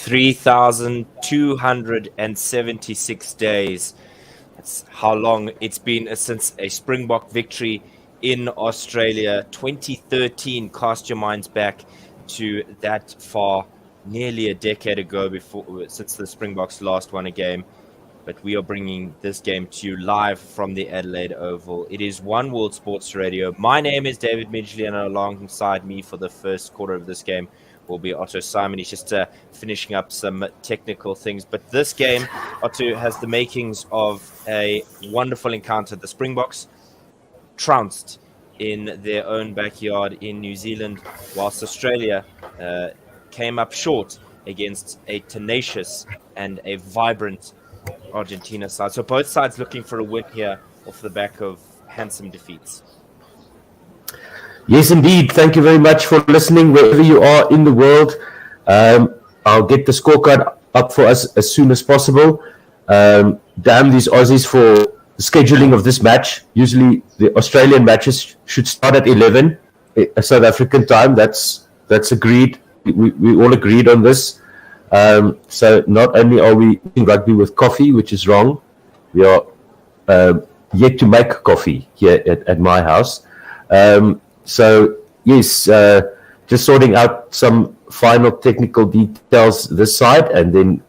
3,276 days. That's how long it's been since a Springbok victory in Australia. 2013, cast your minds back to that far, nearly a decade ago since the Springboks last won a game. But we are bringing this game to you live from the Adelaide Oval. It is One World Sports Radio. My name is David Midgley, and alongside me for the first quarter of this game will be Otto Simon. He's just finishing up some technical things. But this game, Otto, has the makings of a wonderful encounter. The Springboks trounced in their own backyard in New Zealand, whilst Australia came up short against a tenacious and a vibrant Argentina side. So both sides looking for a win here off the back of handsome defeats. Yes, indeed. Thank you very much for listening wherever you are in the world. I'll get the scorecard up for us as soon as possible. Damn these Aussies for the scheduling of this match. Usually the Australian matches should start at 11 South African time. That's agreed. We all agreed on this. So not only are we eating rugby with coffee, which is wrong, we are yet to make coffee here at my house. So yes, just sorting out some final technical details this side, and then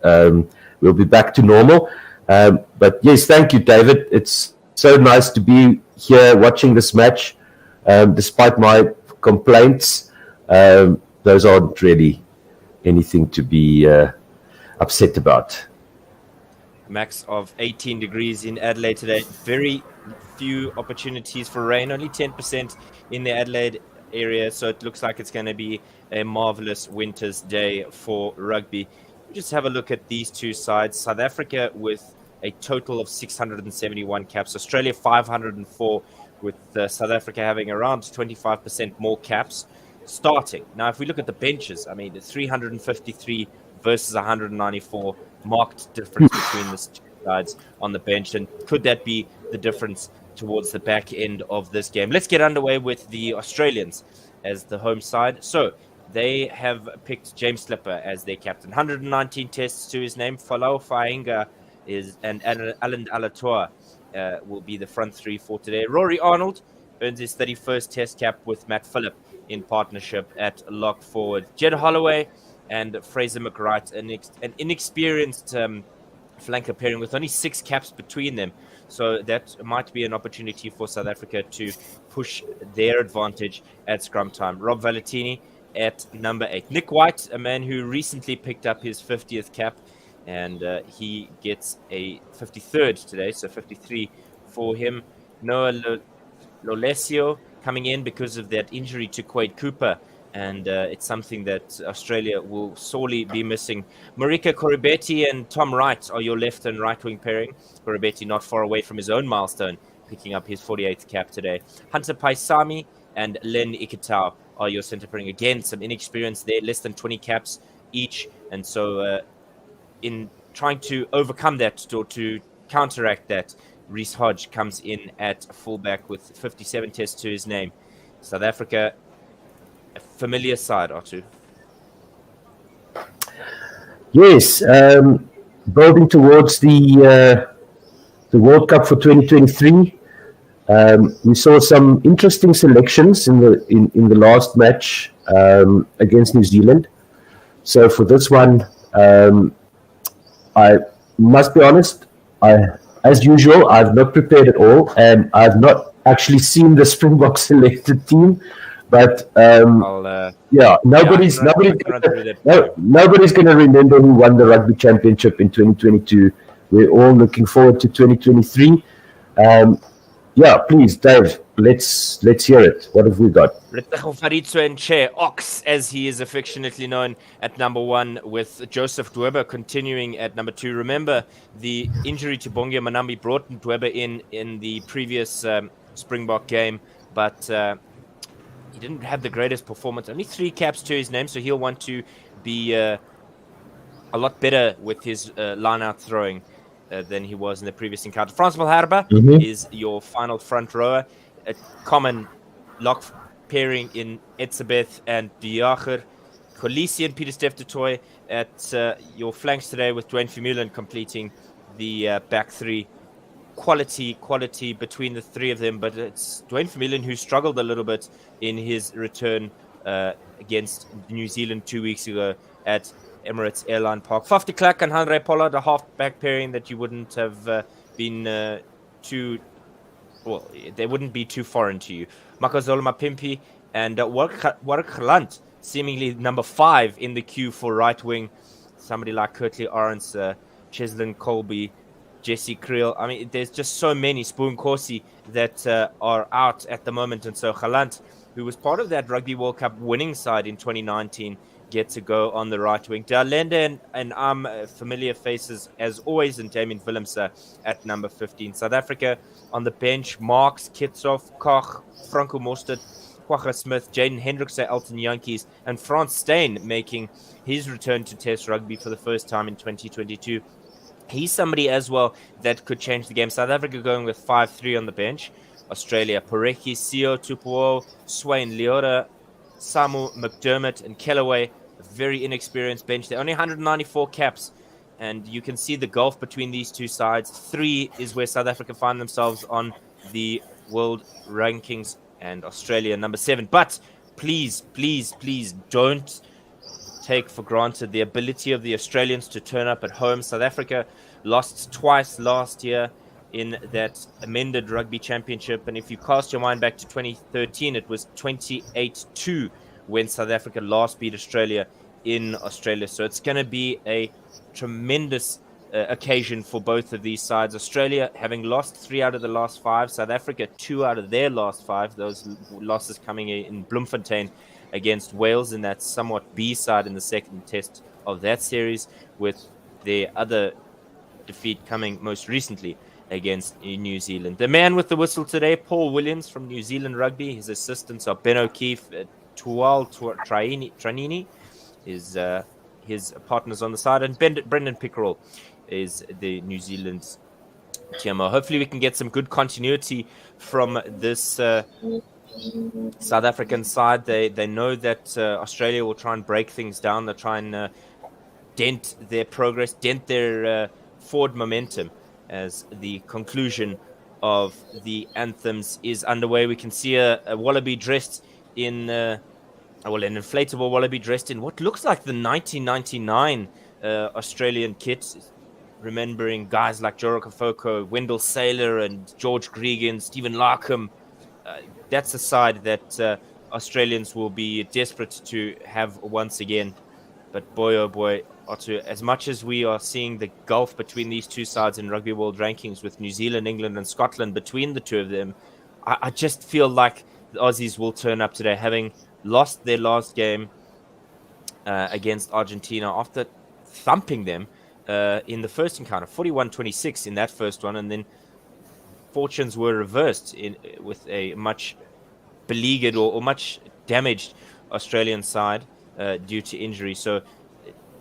we'll be back to normal. But yes, thank you, David. It's so nice to be here watching this match. Despite my complaints, those aren't really anything to be upset about. Max of 18 degrees in Adelaide today. Very few opportunities for rain, only 10% in the Adelaide area, so it looks like it's going to be a marvelous winter's day for rugby. Just have a look at these two sides. South Africa with a total of 671 caps, Australia 504, with South Africa having around 25% more caps starting. Now, if we look at the benches, I mean, the 353 versus 194, marked difference between the two sides on the bench. And could that be the difference towards the back end of this game? Let's get underway with the Australians as the home side. So they have picked James Slipper as their captain. 119 tests to his name. Falau Fainga and Alan Alatoa will be the front three for today. Rory Arnold earns his 31st test cap with Matt Phillip in partnership at lock forward. Jed Holloway and Fraser McWright, an inexperienced flanker pairing with only 6 caps between them. So that might be an opportunity for South Africa to push their advantage at scrum time. Rob Valentini at number 8. Nick White, a man who recently picked up his 50th cap, and he gets a 53rd today, so 53 for him. Noah Lolesio coming in because of that injury to Quade Cooper, and it's something that Australia will sorely be missing. Marika Koroibete and Tom Wright are your left and right wing pairing. Koroibete not far away from his own milestone, picking up his 48th cap today. Hunter Paisami and Len Ikitau are your centre pairing. Again, some inexperience there, less than 20 caps each, and so in trying to overcome that or to counteract that, Reece Hodge comes in at fullback with 57 tests to his name. South Africa, a familiar side, Otto. Yes, building towards the World Cup for 2023. We saw some interesting selections in the last match against New Zealand. So for this one, I must be honest, as usual, I've not prepared at all, and I've not actually seen the Springbok selected team. But nobody's going to remember who won the Rugby Championship in 2022. We're all looking forward to 2023. Please, Dave, let's hear it. What have we got? Ox, as he is affectionately known, at number 1, with Joseph Dweba continuing at number 2. Remember, the injury to Bongia Manambi brought Dweba in the previous Springbok game, but he didn't have the greatest performance. Only 3 caps to his name, so he'll want to be a lot better with his line-out throwing than he was in the previous encounter. Frans Malherbe is your final front rower. A common lock pairing in Etzebeth and De Jager. Kolisi and Peter Steph du Toit at your flanks today, with Dwayne Vermeulen completing the back three. Quality between the three of them, but it's Dwayne Vermeulen who struggled a little bit in his return against New Zealand 2 weeks ago at Emirates Airline Park. Faf de Klerk and Henry Pollard, a half-back pairing that you wouldn't have been too... Well, they wouldn't be too foreign to you. Makazole Mapimpi and Warwick Gelant, seemingly number 5 in the queue for right wing. Somebody like Kurtley Arends, Cheslin Colby, Jesse Creel. I mean, there's just so many, Spoon Corsi, that are out at the moment. And so Gelant, who was part of that Rugby World Cup winning side in 2019, gets to go on the right wing. Dalende and familiar faces as always, and Damien Willems at number 15. South Africa on the bench: Marks, Kitsoff, Koch, Franco Mostert, Quagga Smith, Jaden Hendrickse, Elton Yankees, and Frans Steyn making his return to Test rugby for the first time in 2022. He's somebody as well that could change the game. South Africa going with 5-3 on the bench. Australia: Poreki, Sio, Tupuo, Swain, Leota, Samu, McDermott, and Kellaway. A very inexperienced bench. They're only 194 caps, and you can see the gulf between these two sides. 3 is where South Africa find themselves on the world rankings, and Australia number 7. But please don't take for granted the ability of the Australians to turn up at home. South Africa lost twice last year in that amended rugby championship, and if you cast your mind back to 2013, it was 28-2 when South Africa last beat Australia in Australia. So it's going to be a tremendous occasion for both of these sides. Australia having lost 3 out of the last 5, South Africa 2 out of their last 5, those losses coming in Bloemfontein against Wales in that somewhat B side in the second test of that series, with their other defeat coming most recently against New Zealand. The man with the whistle today, Paul Williams from New Zealand Rugby. His assistants are Ben O'Keefe, Tual Tranini, his partners on the side, and Brendan Pickerel is the New Zealand TMO. Hopefully we can get some good continuity from this South African side. They know that Australia will try and break things down. They'll try and dent their progress, dent their forward momentum as the conclusion of the anthems is underway. We can see a Wallaby dressed in, an inflatable Wallaby dressed in what looks like the 1999 Australian kit, remembering guys like Joro Kafoko, Wendell Saylor, and George Gregan, Stephen Larkham. That's a side that Australians will be desperate to have once again. But boy, oh boy, Otto, as much as we are seeing the gulf between these two sides in Rugby World Rankings, with New Zealand, England, and Scotland between the two of them, I just feel like the Aussies will turn up today, having lost their last game against Argentina after thumping them in the first encounter, 41-26 in that first one, and then fortunes were reversed with a much beleaguered or much damaged Australian side due to injury. So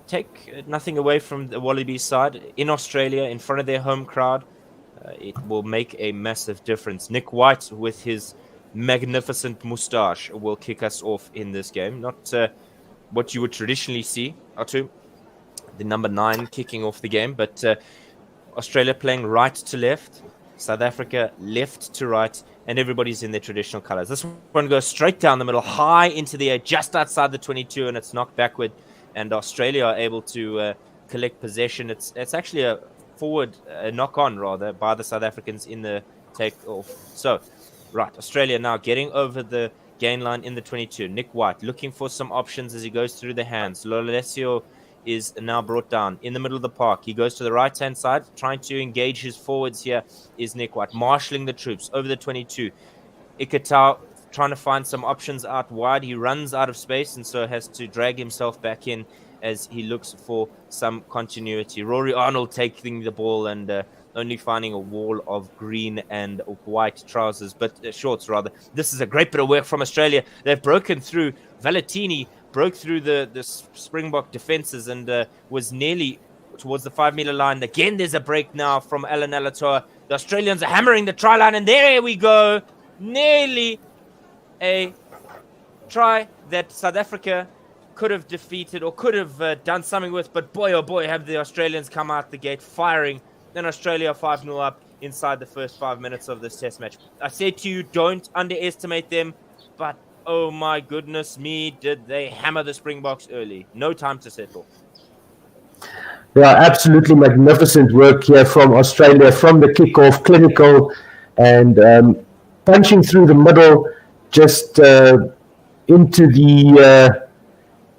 take nothing away from the Wallabies side in Australia, in front of their home crowd. It will make a massive difference. Nick White, with his magnificent moustache, will kick us off in this game. Not what you would traditionally see, Atu, the number 9 kicking off the game, but Australia playing right to left, South Africa left to right, and everybody's in their traditional colors. This one goes straight down the middle, high into the air, just outside the 22, and it's knocked backward, and Australia are able to collect possession. It's actually a forward, knock-on rather, by the South Africans in the take-off. So, right, Australia now getting over the gain line in the 22. Nick White looking for some options as he goes through the hands. Lolesio is now brought down in the middle of the park. He goes to the right-hand side, trying to engage his forwards. Here is Nick White, marshalling the troops over the 22. Iketau trying to find some options out wide. He runs out of space and so has to drag himself back in as he looks for some continuity. Rory Arnold taking the ball and only finding a wall of green and white trousers, but shorts rather. This is a great bit of work from Australia. They've broken through. Valentini broke through the Springbok defenses and was nearly towards the 5-meter line. Again, there's a break now from Alan Alatoa. The Australians are hammering the try line, and there we go. Nearly a try that South Africa could have defeated or could have done something with, but boy, oh boy, have the Australians come out the gate firing. Then Australia 5-0 up inside the first 5 minutes of this test match. I said to you, don't underestimate them, but oh my goodness me, did they hammer the Springboks early. No time to settle. Yeah, absolutely magnificent work here from Australia, from the kickoff, clinical, and punching through the middle, just into the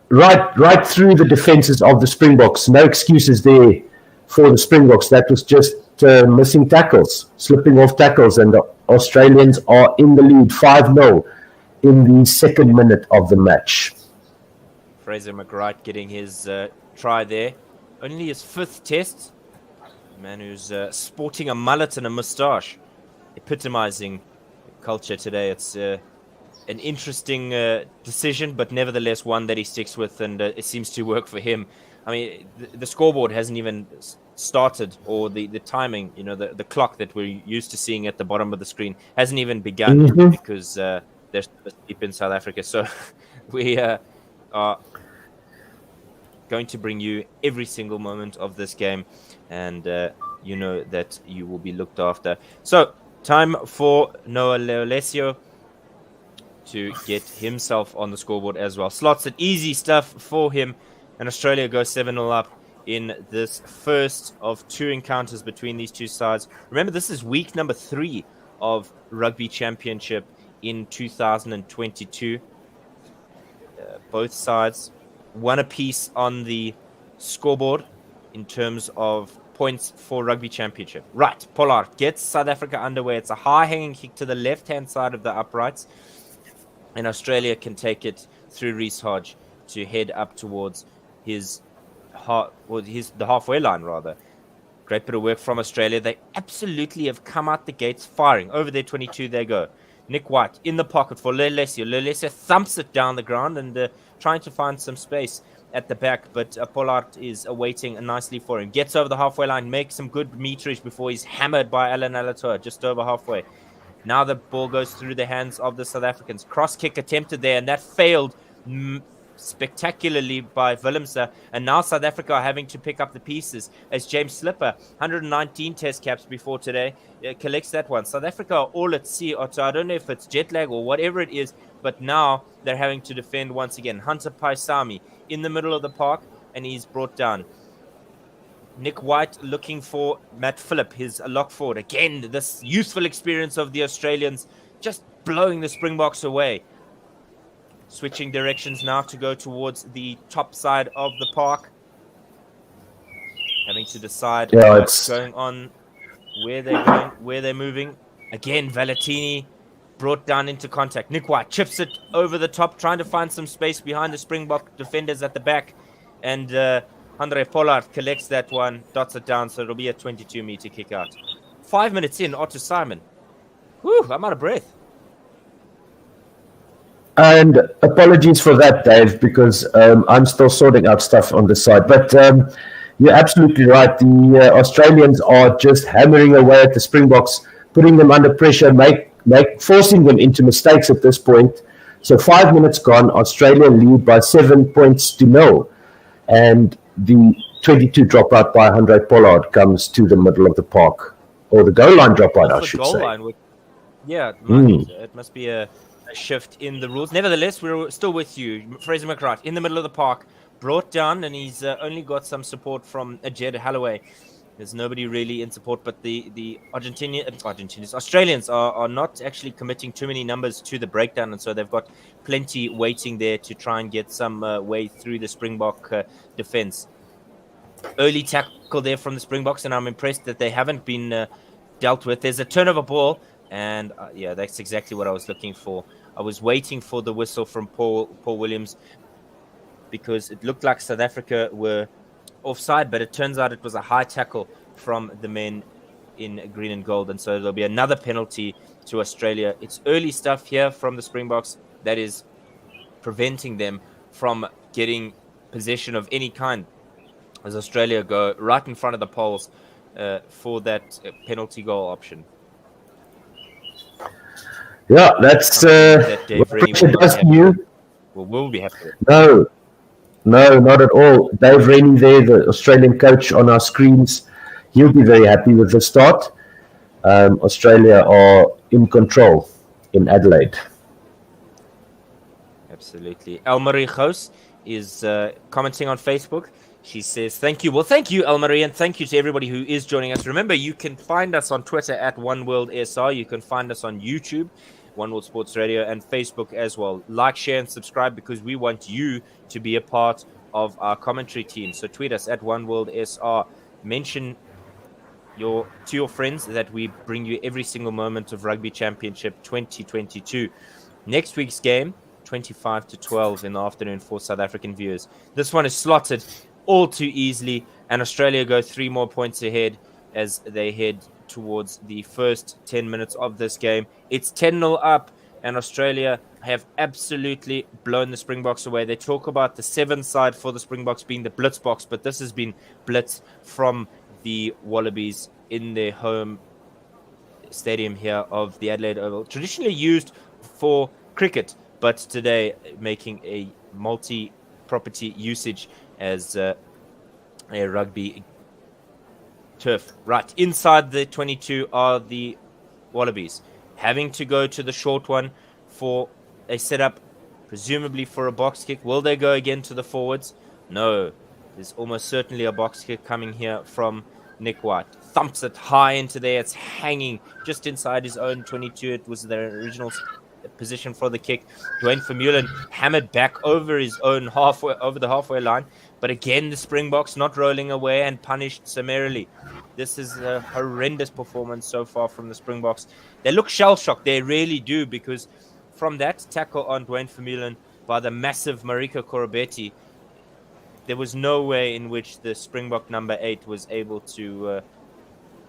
right through the defenses of the Springboks. No excuses there for the Springboks. That was just missing tackles, slipping off tackles, and the Australians are in the lead 5-0 in the second minute of the match. Fraser McWright getting his try there. Only his 5th test. A man who's sporting a mullet and a moustache, epitomizing culture today. It's an interesting decision, but nevertheless one that he sticks with, and it seems to work for him. I mean, the scoreboard hasn't even started, or the timing, the clock that we're used to seeing at the bottom of the screen hasn't even begun because they're deep in South Africa. So we are going to bring you every single moment of this game, and you know that you will be looked after. So time for Noah Leolesio to get himself on the scoreboard as well. Slots it, easy stuff for him, and Australia goes 7-0 up in this first of 2 encounters between these two sides. Remember, this is week number 3 of Rugby Championship in 2022. Both sides one apiece on the scoreboard in terms of points for Rugby Championship. Right, Pollard gets South Africa underway. It's a high-hanging kick to the left-hand side of the uprights, and Australia can take it through Reece Hodge to head up towards the halfway line, rather. Great bit of work from Australia. They absolutely have come out the gates firing. Over their 22, they go. Nick White in the pocket for Lelesio. Lelesio thumps it down the ground and trying to find some space at the back, but Pollard is awaiting nicely for him. Gets over the halfway line, makes some good meterage before he's hammered by Alan Alatoa just over halfway. Now the ball goes through the hands of the South Africans. Cross kick attempted there, and that failed spectacularly by Willemse, and now South Africa are having to pick up the pieces as James Slipper, 119 test caps before today, collects that one. South Africa are all at sea, Otto. I don't know if it's jet lag or whatever it is, but now they're having to defend once again. Hunter Paisami in the middle of the park, and he's brought down. Nick White looking for Matt Phillip, his lock forward. Again, this youthful experience of the Australians just blowing the Springboks away. Switching directions now to go towards the top side of the park. Having to decide what's going on, where they're going, where they're moving. Again, Valentini brought down into contact. Nick White chips it over the top, trying to find some space behind the Springbok defenders at the back. And Andre Pollard collects that one, dots it down, so it'll be a 22-meter kick out. 5 minutes in, Otto Simon. Whew, I'm out of breath. And apologies for that, Dave, because I'm still sorting out stuff on the side. But you're absolutely right. The Australians are just hammering away at the Springboks, putting them under pressure, forcing them into mistakes at this point. So 5 minutes gone, Australia lead by 7 points to 0. And the 22 dropout by Andre Pollard comes to the middle of the park. Or the goal line dropout, I should say. It must be a shift in the rules. Nevertheless, we're still with you. Fraser McWright in the middle of the park, brought down, and he's only got some support from Jed Holloway. There's nobody really in support, but the Australians are not actually committing too many numbers to the breakdown, and so they've got plenty waiting there to try and get some way through the Springbok defense. Early tackle there from the Springboks, and I'm impressed that they haven't been dealt with. There's a turnover ball, and that's exactly what I was looking for. I was waiting for the whistle from Paul Williams because it looked like South Africa were offside, but it turns out it was a high tackle from the men in green and gold, and so there'll be another penalty to Australia. It's early stuff here from the Springboks that is preventing them from getting possession of any kind, as Australia go right in front of the poles for that penalty goal option. Yeah, that's that Dave what Richard does to you. We'll be happy. No, No, not at all. Dave Rennie there, the Australian coach on our screens, he'll be very happy with the start. Australia are in control in Adelaide. Absolutely. Elmarie Gous is commenting on Facebook. She says, thank you. Well, thank you, Elmarie, and thank you to everybody who is joining us. Remember, you can find us on Twitter at OneWorldSR. You can find us on YouTube, One World Sports Radio, and Facebook as well. Like, share, and subscribe because we want you to be a part of our commentary team. So tweet us at OneWorldSR. Mention to your friends that we bring you every single moment of Rugby Championship 2022. Next week's game, 25-12 in the afternoon for South African viewers. This one is slotted all too easily, and Australia go 3 more points ahead as they head towards the first 10 minutes of this game. It's 10-0 up, and Australia have absolutely blown the Springboks away. They talk about the 7 side for the Springboks being the blitz box, but this has been blitz from the Wallabies in their home stadium here of the Adelaide Oval, traditionally used for cricket, but today making a multi-property usage as a rugby turf. Right, inside the 22 are the Wallabies, having to go to the short one for a setup, presumably for a box kick. Will they go again to the forwards? No, there's almost certainly a box kick coming here from Nick White. Thumps it high into there. It's hanging just inside his own 22. It was their original position for the kick. Duane Vermeulen hammered back over his own over the halfway line, but again the Springboks not rolling away and punished summarily. This is a horrendous performance so far from the Springboks. They look shell-shocked, they really do, because from that tackle on Duane Vermeulen by the massive Marika Koroibete, there was no way in which the Springbok number 8 was able to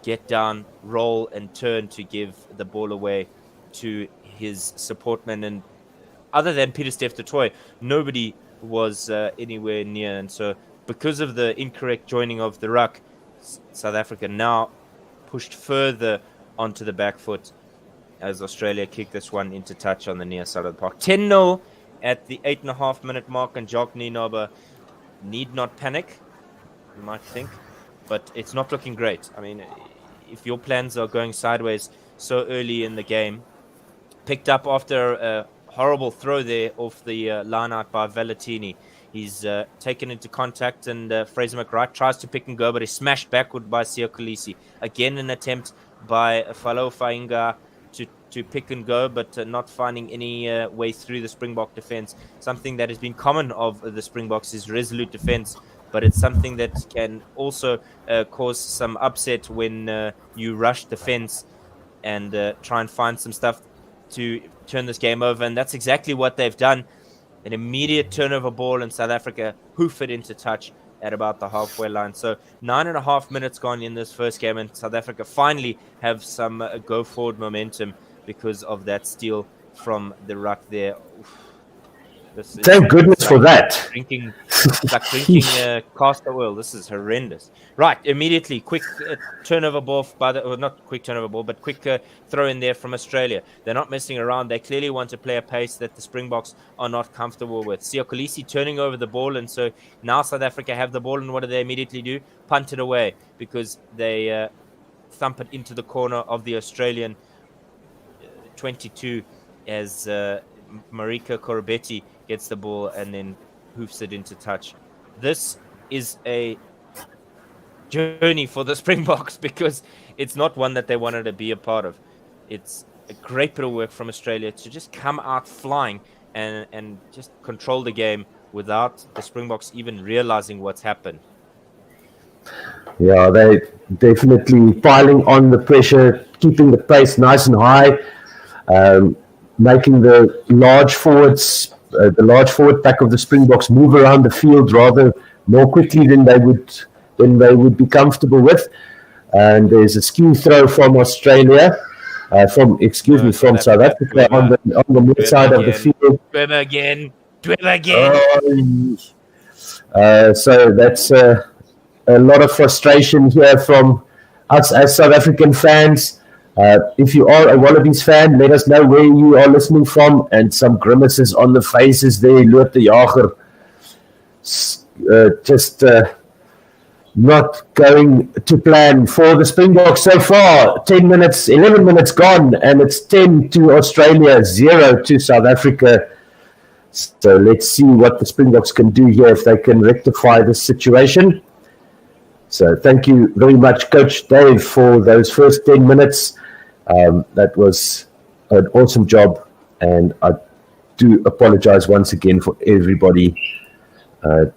get down, roll and turn to give the ball away to his supportmen. And other than Pieter-Steph du Toit, nobody was anywhere near. And so because of the incorrect joining of the ruck, South Africa now pushed further onto the back foot as Australia kicked this one into touch on the near side of the park. 10-0 at the 8.5 minute mark, and Jock Nienaber need not panic, you might think, but it's not looking great. I mean, if your plans are going sideways so early in the game, picked up after a horrible throw there off the line out by Valentini. He's taken into contact, and Fraser McWright tries to pick and go, but he's smashed backward by Siya Kolisi. Again, an attempt by Falo Fainga to pick and go, but not finding any way through the Springbok defense. Something that has been common of the Springboks is resolute defense, but it's something that can also cause some upset when you rush the fence and try and find some stuff to turn this game over. And that's exactly what they've done. An immediate turnover ball, and South Africa hoof it into touch at about the halfway line. So 9.5 minutes gone in this first game, and South Africa finally have some go forward momentum because of that steal from the ruck there. Thank goodness for that. Drinking castor oil. This is horrendous. Right, immediately, quick turnover ball not quick turnover ball, but quick throw in there from Australia. They're not messing around. They clearly want to play a pace that the Springboks are not comfortable with. Siya Kolisi turning over the ball, and so now South Africa have the ball, and what do they immediately do? Punt it away because they thump it into the corner of the Australian 22 as Marika Koroibete gets the ball and then hoofs it into touch. This is a journey for the Springboks because it's not one that they wanted to be a part of. It's a great bit of work from Australia to just come out flying and just control the game without the Springboks even realizing what's happened. Yeah, they definitely piling on the pressure, keeping the pace nice and high, making the large forward pack of the Springboks move around the field rather more quickly than they would be comfortable with. And there's a skew throw from Australia, from South Africa on the mid side of the field. Swim again. So that's a lot of frustration here from us as South African fans. If you are a Wallabies fan, let us know where you are listening from, and some grimaces on the faces there, Lotte Jager. just not going to plan for the Springboks so far. 10 minutes, 11 minutes gone, and it's 10 to Australia, 0 to South Africa. So let's see what the Springboks can do here, if they can rectify this situation. So thank you very much, Coach Dave, for those first 10 minutes. That was an awesome job, and I do apologize once again for everybody.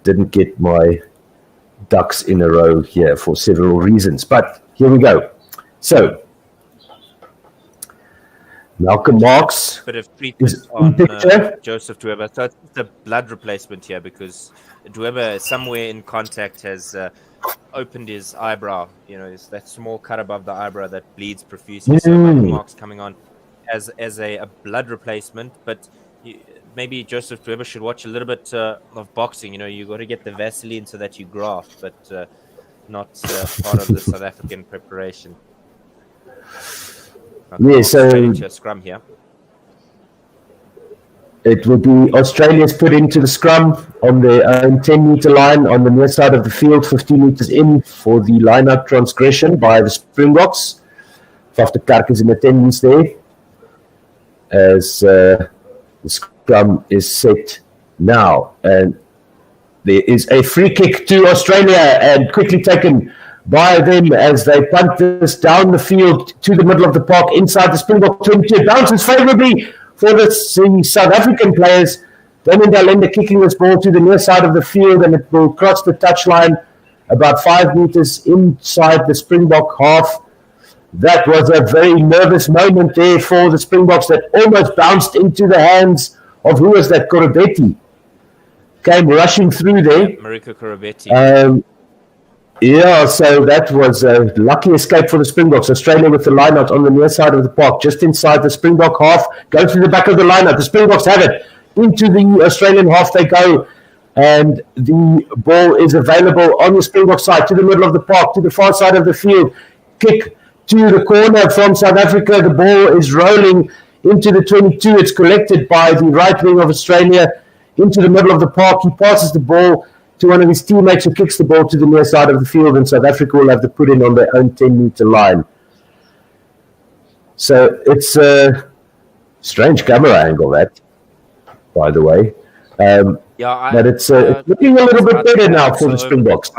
Didn't get my ducks in a row here for several reasons, but here we go. So Malcolm Marx bit of is treatment in on picture. Joseph Dweba. So it's a blood replacement here because Dweba somewhere in contact has opened his eyebrow. You know, it's that small cut above the eyebrow that bleeds profusely. So Malcolm Marx coming on as a blood replacement, but maybe Joseph Dweba should watch a little bit of boxing. You know, you got to get the Vaseline so that you graft, but not part of the South African preparation. Yeah, so straight into a scrum here. It will be Australia's put into the scrum on their own 10-meter line on the near side of the field, 15 meters in for the line-out transgression by the Springboks. Van der Kerk is in attendance there as the scrum is set now. And there is a free kick to Australia and quickly taken by them as they punt this down the field to the middle of the park inside the Springbok 22. It bounces favorably for the South African players. Damien Dalenda kicking this ball to the near side of the field, and it will cross the touchline about 5 meters inside the Springbok half. That was a very nervous moment there for the Springboks that almost bounced into the hands of, who was that, Korobetti. Came rushing through there. Mariko Korobetti. Yeah, so that was a lucky escape for the Springboks. Australia with the line-out on the near side of the park, just inside the Springbok half, go through the back of the line-out. The Springboks have it. Into the Australian half they go, and the ball is available on the Springbok side, to the middle of the park, to the far side of the field. Kick to the corner from South Africa. The ball is rolling into the 22. It's collected by the right wing of Australia into the middle of the park. He passes the ball to one of his teammates who kicks the ball to the near side of the field, and South Africa will have to put in on their own 10-meter line. So it's a strange camera angle, that, by the way. But it's looking a little bit better now for the Springboks.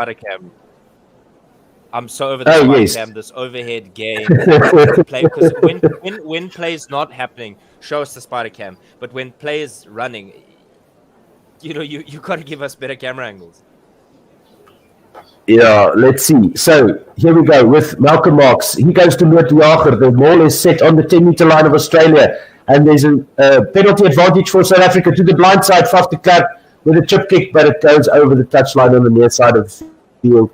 I'm so over the spider cam, this overhead game. Because when play is not happening, show us the spider cam. But when play is running, you know, you got to give us better camera angles. Yeah, let's see. So here we go with Malcolm Marx. He goes to Noord Jager. The ball is set on the 10-meter line of Australia, and there's a penalty advantage for South Africa to the blind side. Van der Kerk with a chip kick, but it goes over the touchline on the near side of the field,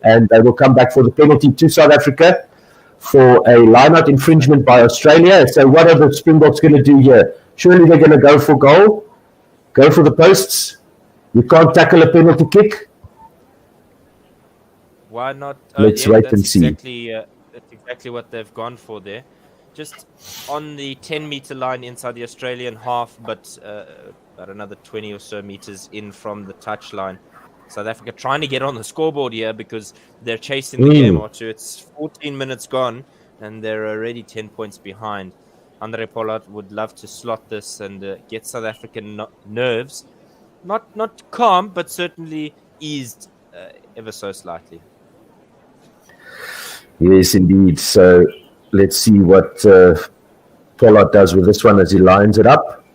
and they will come back for the penalty to South Africa for a line-out infringement by Australia. So what are the Springboks going to do here? Surely they're going to go for goal. Go for the posts. You can't tackle a penalty kick. Why not? Let's wait and see. That's exactly what they've gone for there. Just on the 10-meter line inside the Australian half, but about another 20 or so meters in from the touchline. South Africa trying to get on the scoreboard here because they're chasing the game or two. It's 14 minutes gone, and they're already 10 points behind. Andre Pollard would love to slot this and get South African nerves, not calm, but certainly eased ever so slightly. Yes, indeed. So let's see what Pollard does with this one as he lines it up.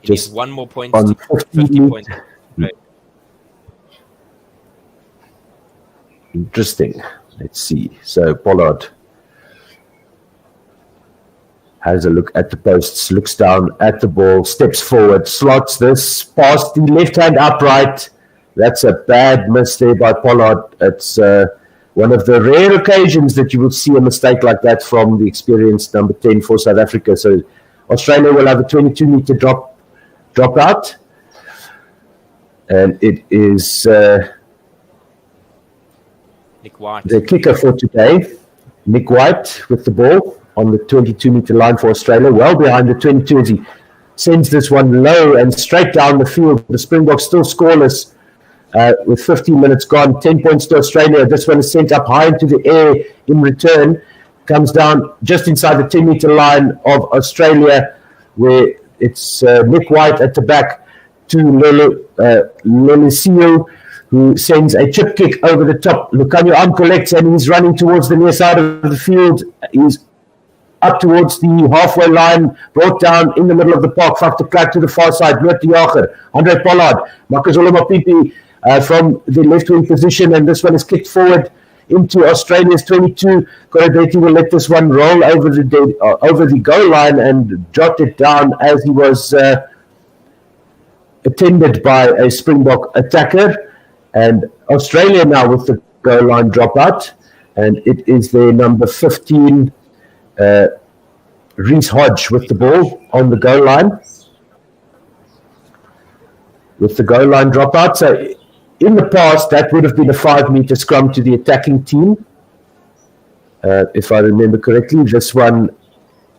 He needs one more point to 50 points. Right. Interesting. Let's see. So Pollard has a look at the posts, looks down at the ball, steps forward, slots this past the left-hand upright. That's a bad miss there by Pollard. It's one of the rare occasions that you will see a mistake like that from the experienced number 10 for South Africa. So Australia will have a 22-meter drop out. And it is Nick White, the kicker for today. Nick White with the ball on the 22-meter line for Australia, well behind the 22 as he sends this one low and straight down the field. The Springboks still scoreless with 15 minutes gone. 10 points to Australia. This one is sent up high into the air in return. Comes down just inside the 10-meter line of Australia, where it's Nick White at the back to Lelesio, who sends a chip kick over the top. Lucanio Am collects, and he's running towards the near side of the field. He's up towards the halfway line, brought down in the middle of the park. Faf de Klerk to the far side. Noot de Jager, Andre Pollard, Makazole Mapipi from the left wing position, and this one is kicked forward into Australia's 22. Corradeti will let this one roll over the goal line and jot it down as he was attended by a Springbok attacker. And Australia now with the goal line dropout, and it is their number 15, Reece Hodge, with the ball on the goal line. With the goal line dropout. So in the past, that would have been a 5-meter scrum to the attacking team. If I remember correctly, this one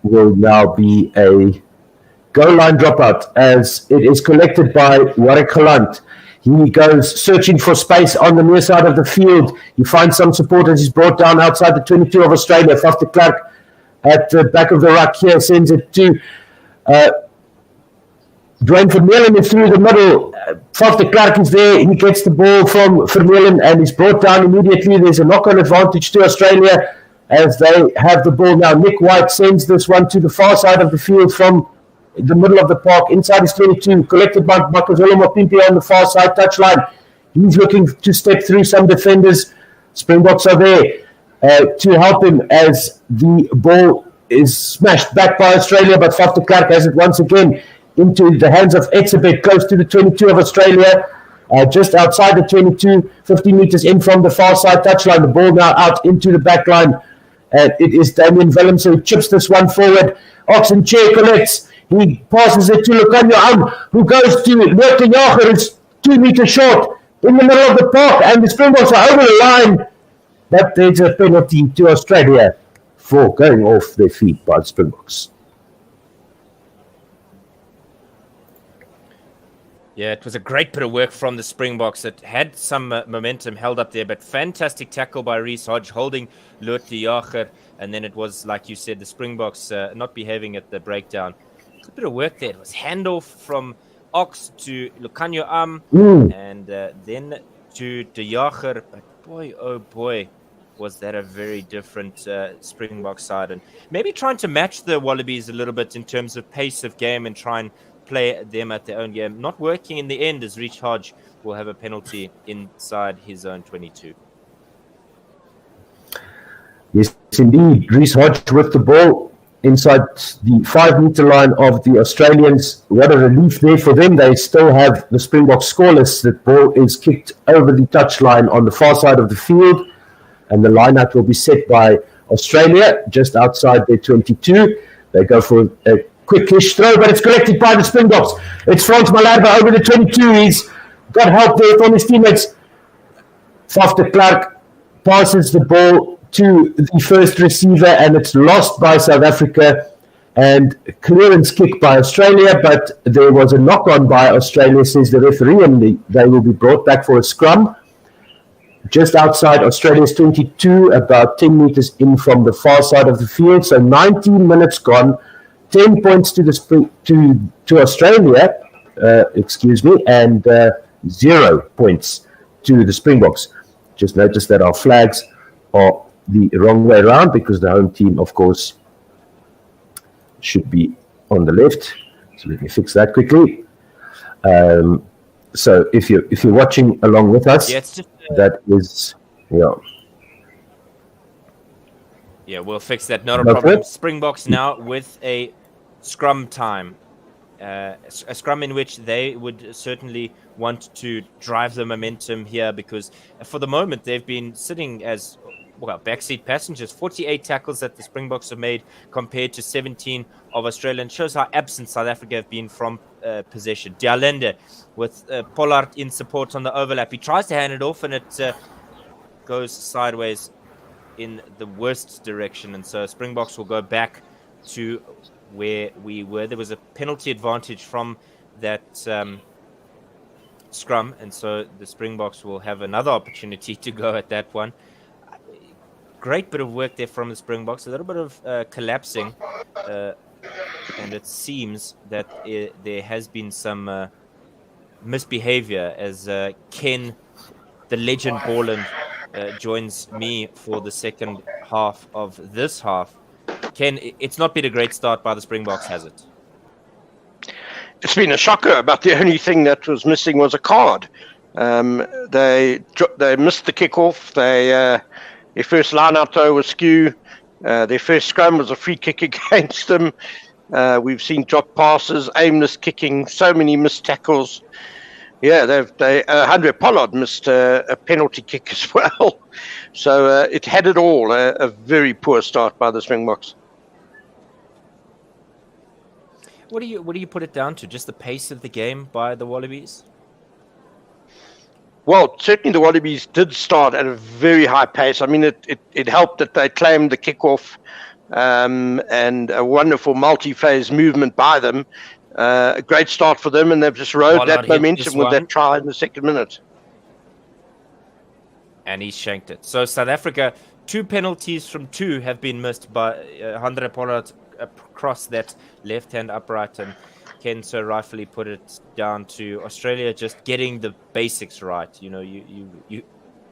will now be a goal line dropout as it is collected by Warwick Galant. He goes searching for space on the near side of the field. He finds some support as he's brought down outside the 22 of Australia. Faf de Klerk at the back of the ruck here sends it to Dwayne Vermeulen through the middle. Faf de Klerk is there. He gets the ball from Vermeulen and is brought down immediately. There's a knock-on advantage to Australia as they have the ball now. Nick White sends this one to the far side of the field from the middle of the park, inside his 22, collected by Makazole Mapimpi on the far side touchline. He's looking to step through some defenders. Springboks are there to help him as the ball is smashed back by Australia, but Faf de Klerk has it once again into the hands of Etzebeth, close to the 22 of Australia, just outside the 22, 15 meters in from the far side touchline. The ball now out into the back line. It is Damian Willems who chips this one forward. Oxen Chair collects. He passes it to Lucanio Am, who goes to Noot de Jager, who's 2 meters short in the middle of the park, and the Springboks are over the line. But there's a penalty to Australia for going off their feet by the Springboks. Yeah, it was a great bit of work from the Springboks. It had some momentum held up there, but fantastic tackle by Reece Hodge holding Noot de Jager. And then it was, like you said, the Springboks not behaving at the breakdown. A bit of work there. It was handoff from Ox to Lucanio Am and then to De Jager. But boy, oh boy, was that a very different Springbok side. And maybe trying to match the Wallabies a little bit in terms of pace of game and try and play them at their own game. Not working in the end as Reece Hodge will have a penalty inside his own 22. Yes, indeed. Reece Hodge with the ball inside the 5-meter line of the Australians. What a relief there for them. They still have the Springboks scoreless. The ball is kicked over the touchline on the far side of the field, and the line-out will be set by Australia just outside their 22. They go for a quick-ish throw, but it's collected by the Springboks. It's Frans Malherbe over the 22. He's got help there from his teammates. Faf de Klerk passes the ball to the first receiver, and it's lost by South Africa, and clearance kick by Australia, but there was a knock-on by Australia, says the referee, and they will be brought back for a scrum just outside Australia's 22, about 10 meters in from the far side of the field. So 19 minutes gone, 10 points to Australia, and 0 points to the Springboks. Just notice that our flags are the wrong way around because the home team, of course, should be on the left. So let me fix that quickly. So if you're watching along with us, that is Yeah, we'll fix that. Not a problem. Springboks now with a scrum time. A scrum in which they would certainly want to drive the momentum here because for the moment they've been sitting as backseat passengers. 48 tackles that the Springboks have made compared to 17 of Australia, and shows how absent South Africa have been from possession. Dialende with Pollard in support on the overlap. He tries to hand it off and it goes sideways in the worst direction, and so Springboks will go back to where we were. There was a penalty advantage from that scrum, and so the Springboks will have another opportunity to go at that one. Great bit of work there from the Springboks. A little bit of collapsing, and it seems that there has been some misbehavior as Ken, the legend Borland, joins me for the second half of this half. Ken, it's not been a great start by the Springboks, has it? It's been a shocker, but the only thing that was missing was a card. They missed the kickoff. Their first line-out throw was skew. Their first scrum was a free kick against them. We've seen drop passes, aimless kicking, so many missed tackles. Yeah, Andre Pollard missed a penalty kick as well. So it had it all. A very poor start by the Springboks. What do you put it down to? Just the pace of the game by the Wallabies? Well, certainly the Wallabies did start at a very high pace. I mean, it helped that they claimed the kickoff and a wonderful multi-phase movement by them. A great start for them, and they've just rode that momentum with that try in the second minute. And he shanked it. So South Africa, 2 penalties from 2 have been missed by Andre Pollard across that left-hand upright, and Ken so rightfully put it down to Australia just getting the basics right. You know, you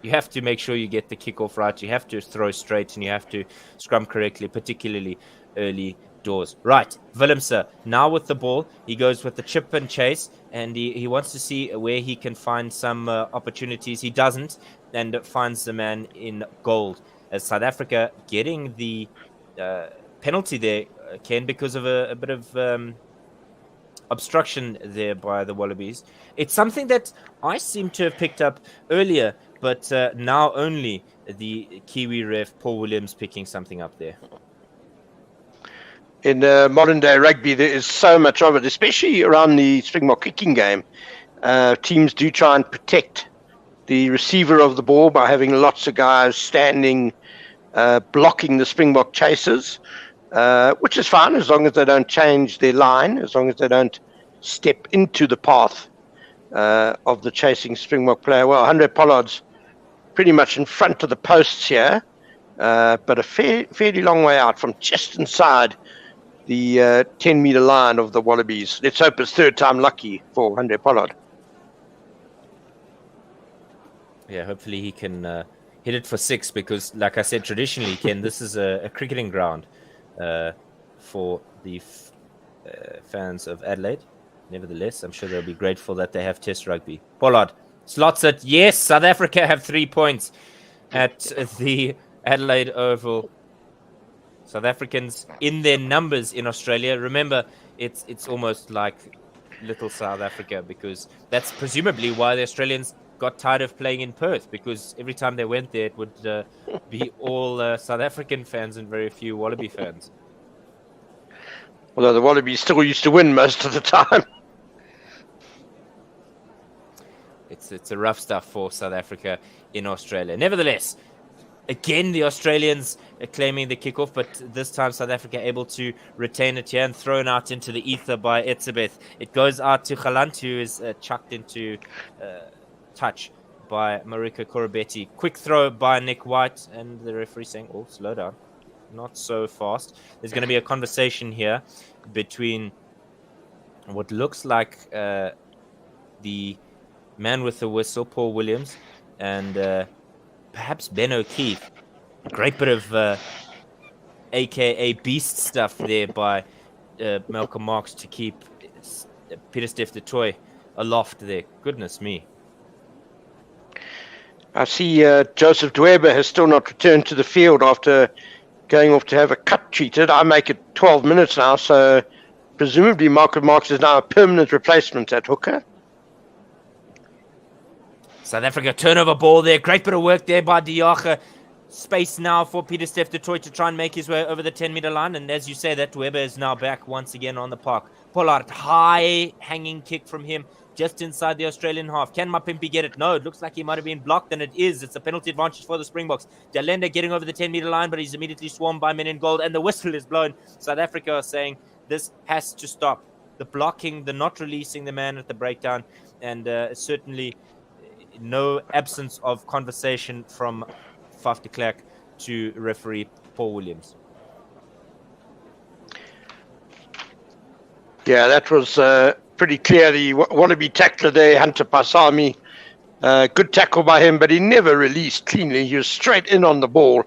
have to make sure you get the kickoff right. You have to throw straight, and you have to scrum correctly, particularly early doors. Right, Willemse, now with the ball, he goes with the chip and chase, and he wants to see where he can find some opportunities. He doesn't, and finds the man in gold. As South Africa getting the penalty there, Ken, because of a bit of obstruction there by the Wallabies. It's something that I seem to have picked up earlier, but now only the Kiwi ref, Paul Williams, picking something up there. In modern day rugby, there is so much of it, especially around the Springbok kicking game. Teams do try and protect the receiver of the ball by having lots of guys standing, blocking the Springbok chasers, which is fine as long as they don't change their line, as long as they don't step into the path of the chasing Springbok player. Well, Andre Pollard's pretty much in front of the posts here, but a fairly long way out from just inside the 10-meter line of the Wallabies. Let's hope it's third time lucky for Andre Pollard. Yeah, hopefully he can hit it for 6, because, like I said, traditionally, Ken, this is a cricketing ground for the fans of Adelaide. Nevertheless, I'm sure they'll be grateful that they have Test rugby. Pollard slots it. Yes, South Africa have 3 points at the Adelaide Oval. South Africans in their numbers in Australia. Remember, it's almost like little South Africa, because that's presumably why the Australians got tired of playing in Perth, because every time they went there, it would be all South African fans and very few Wallaby fans. Although the Wallabies still used to win most of the time. It's a rough stuff for South Africa in Australia. Nevertheless, again, the Australians are claiming the kickoff, but this time South Africa able to retain it here and thrown out into the ether by Etzebeth. It goes out to Galant, who is chucked into touch by Marika Korobetti. Quick throw by Nick White, and the referee saying, oh, slow down. Not so fast. There's going to be a conversation here between what looks like the man with the whistle, Paul Williams, and perhaps Ben O'Keefe. Great bit of AKA beast stuff there by Malcolm Marx to keep Pieter-Steph du Toit aloft there. Goodness me. I see Joseph Dwebe has still not returned to the field after going off to have a cut treated. I make it 12 minutes now, so presumably Malcolm Marx is now a permanent replacement at hooker. South Africa turnover ball there. Great bit of work there by Diache. Space now for Pieter-Steph du Toit to try and make his way over the 10-meter line. And as you say, that Weber is now back once again on the park. Pollard, high hanging kick from him just inside the Australian half. Can Mapimpi get it? No, it looks like he might have been blocked, and it is. It's a penalty advantage for the Springboks. Dalenda getting over the 10-meter line, but he's immediately swarmed by men in gold, and the whistle is blown. South Africa are saying This has to stop. The blocking, the not releasing the man at the breakdown, and certainly no absence of conversation from Faf de Klerk to referee Paul Williams. Yeah, that was pretty clear. The Wallaby tackler there, Hunter Pasami, good tackle by him, but he never released cleanly. He was straight in on the ball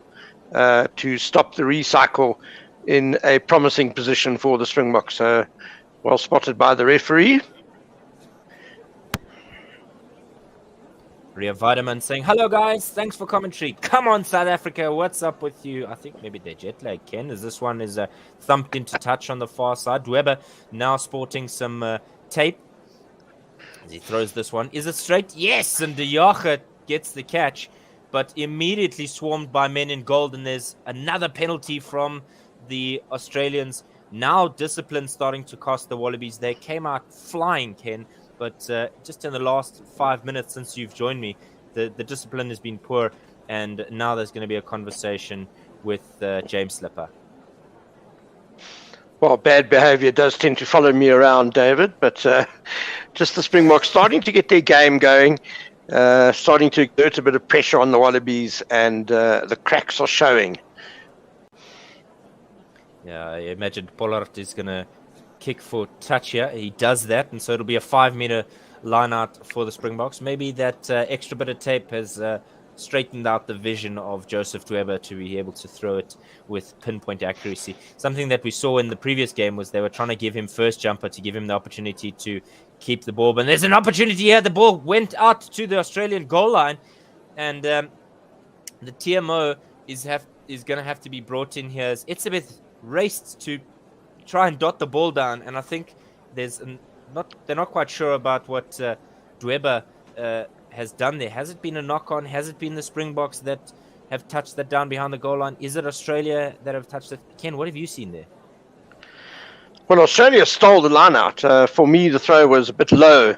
to stop the recycle in a promising position for the Springboks. Well spotted by the referee. Ria Weideman saying, hello guys, thanks for commentary. Come on, South Africa, what's up with you? I think maybe they're jet lag, Ken, as this one is thumped into touch on the far side. Weber now sporting some tape as he throws this one. Is it straight? Yes, and De Jager gets the catch, but immediately swarmed by men in gold, and there's another penalty from the Australians. Now discipline starting to cost the Wallabies. They came out flying, Ken, but just in the last 5 minutes since you've joined me, the discipline has been poor, and now there's going to be a conversation with James Slipper. Well, bad behaviour does tend to follow me around, David, but just the Springboks starting to get their game going, starting to exert a bit of pressure on the Wallabies, and the cracks are showing. Yeah, I imagine Pollard is going to kick for touch here. He does that, and so it'll be a 5-meter line out for the Springboks. Maybe that extra bit of tape has straightened out the vision of Joseph Dweba to be able to throw it with pinpoint accuracy. Something that we saw in the previous game was they were trying to give him first jumper to give him the opportunity to keep the ball. But there's an opportunity here. The ball went out to the Australian goal line, and the TMO is going to have to be brought in here. Etzebeth raced to try and dot the ball down, and I think they're not quite sure about what Dweba has done there. Has it been a knock-on? Has it been the Springboks that have touched that down behind the goal line? Is it Australia that have touched it? Ken, what have you seen there? Well, Australia stole the line out. For me, the throw was a bit low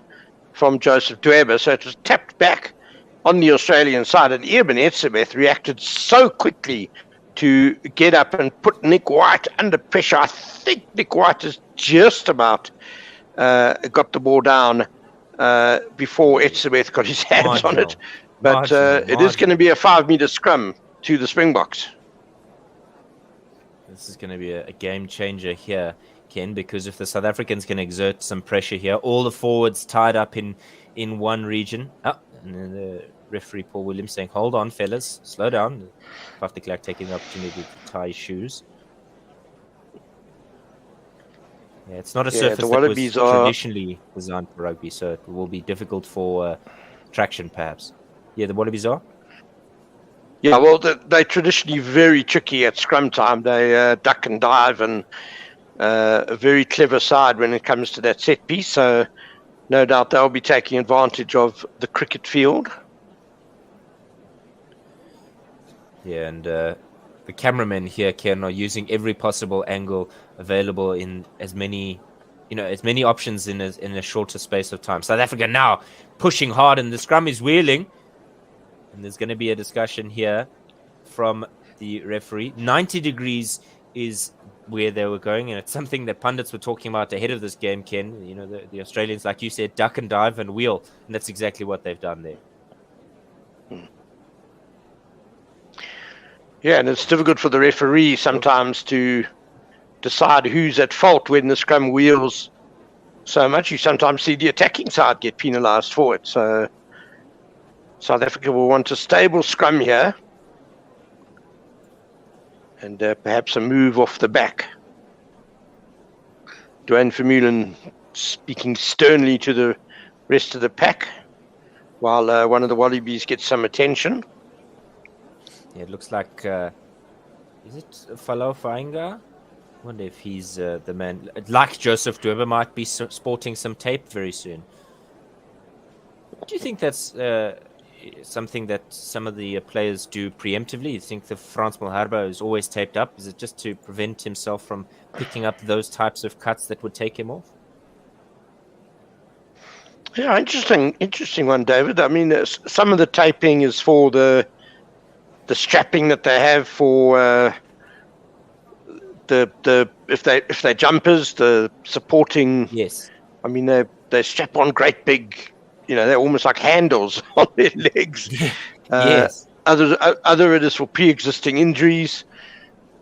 from Joseph Dweba, so it was tapped back on the Australian side, and Eben Etzebeth reacted so quickly to get up and put Nick White under pressure. I think Nick White has just about got the ball down before Etzebeth got his hands on it. But it is going to be a 5-meter scrum to the Springboks. This is going to be a game changer here, Ken, because if the South Africans can exert some pressure here, all the forwards tied up in one region. Oh, and then the referee Paul Williams saying, hold on, fellas, slow down. Faf de Klerk taking the opportunity to tie his shoes. Yeah, it's not a surface that was traditionally designed for rugby, so it will be difficult for traction, perhaps. Yeah, the Wallabies are? Yeah, well, they're traditionally very tricky at scrum time. They duck and dive, and a very clever side when it comes to that set piece. So no doubt they'll be taking advantage of the cricket field. Yeah, and the cameramen here, Ken, are using every possible angle available in as many options in a shorter space of time. South Africa now pushing hard, and the scrum is wheeling. And there's going to be a discussion here from the referee. 90 degrees is where they were going, and it's something that pundits were talking about ahead of this game, Ken. You know, the Australians, like you said, duck and dive and wheel, and that's exactly what they've done there. Yeah, and it's difficult for the referee sometimes to decide who's at fault when the scrum wheels so much. You sometimes see the attacking side get penalised for it. So South Africa will want a stable scrum here, and perhaps a move off the back. Duane Vermeulen speaking sternly to the rest of the pack, while one of the Wallabies gets some attention. Yeah, it looks like, is it Falau Fainga? I wonder if he's the man. Like Joseph Dweba might be sporting some tape very soon. Do you think that's something that some of the players do preemptively? You think the Frans Malherbe is always taped up? Is it just to prevent himself from picking up those types of cuts that would take him off? Yeah, interesting one, David. I mean, some of the taping is for the strapping that they have for if they jumpers, the supporting. Yes. I mean, they strap on great big, they're almost like handles on their legs. Yes. Other it is for pre-existing injuries.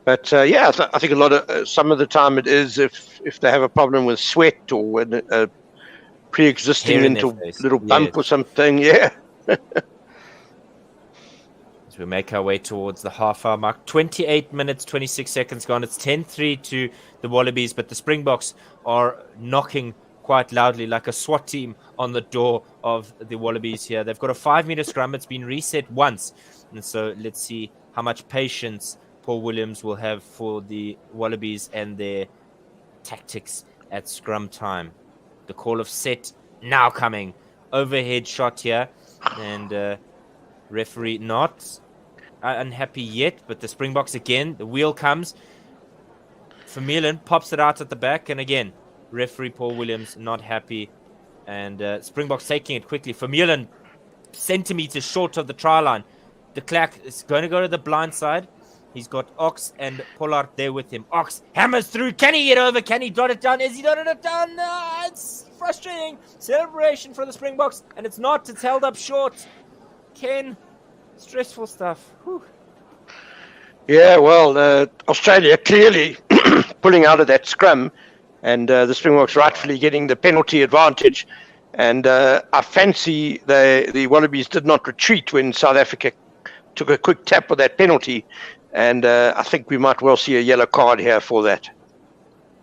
But I think some of the time it is if they have a problem with sweat or when pre-existing little bump or something. Yeah. As we make our way towards the half-hour mark, 28 minutes, 26 seconds gone. It's 10-3 to the Wallabies, but the Springboks are knocking quite loudly like a SWAT team on the door of the Wallabies here. They've got a 5-meter scrum. It's been reset once. And so let's see how much patience Paul Williams will have for the Wallabies and their tactics at scrum time. The call of set now coming. Overhead shot here. And referee not unhappy yet, but the Springboks again. The wheel comes. Vermeulen pops it out at the back. And again, referee Paul Williams not happy. And Springboks taking it quickly. Vermeulen centimeters short of the try line. De Klerk is going to go to the blind side. He's got Ox and Pollard there with him. Ox hammers through. Can he get over? Can he dot it down? Is he dotted it down? No, it's frustrating. Celebration for the Springboks, and it's not. It's held up short. Ken, stressful stuff. Whew. Yeah, well, Australia clearly pulling out of that scrum, and the Springboks rightfully getting the penalty advantage. And I fancy the Wallabies did not retreat when South Africa took a quick tap of that penalty. And I think we might well see a yellow card here for that.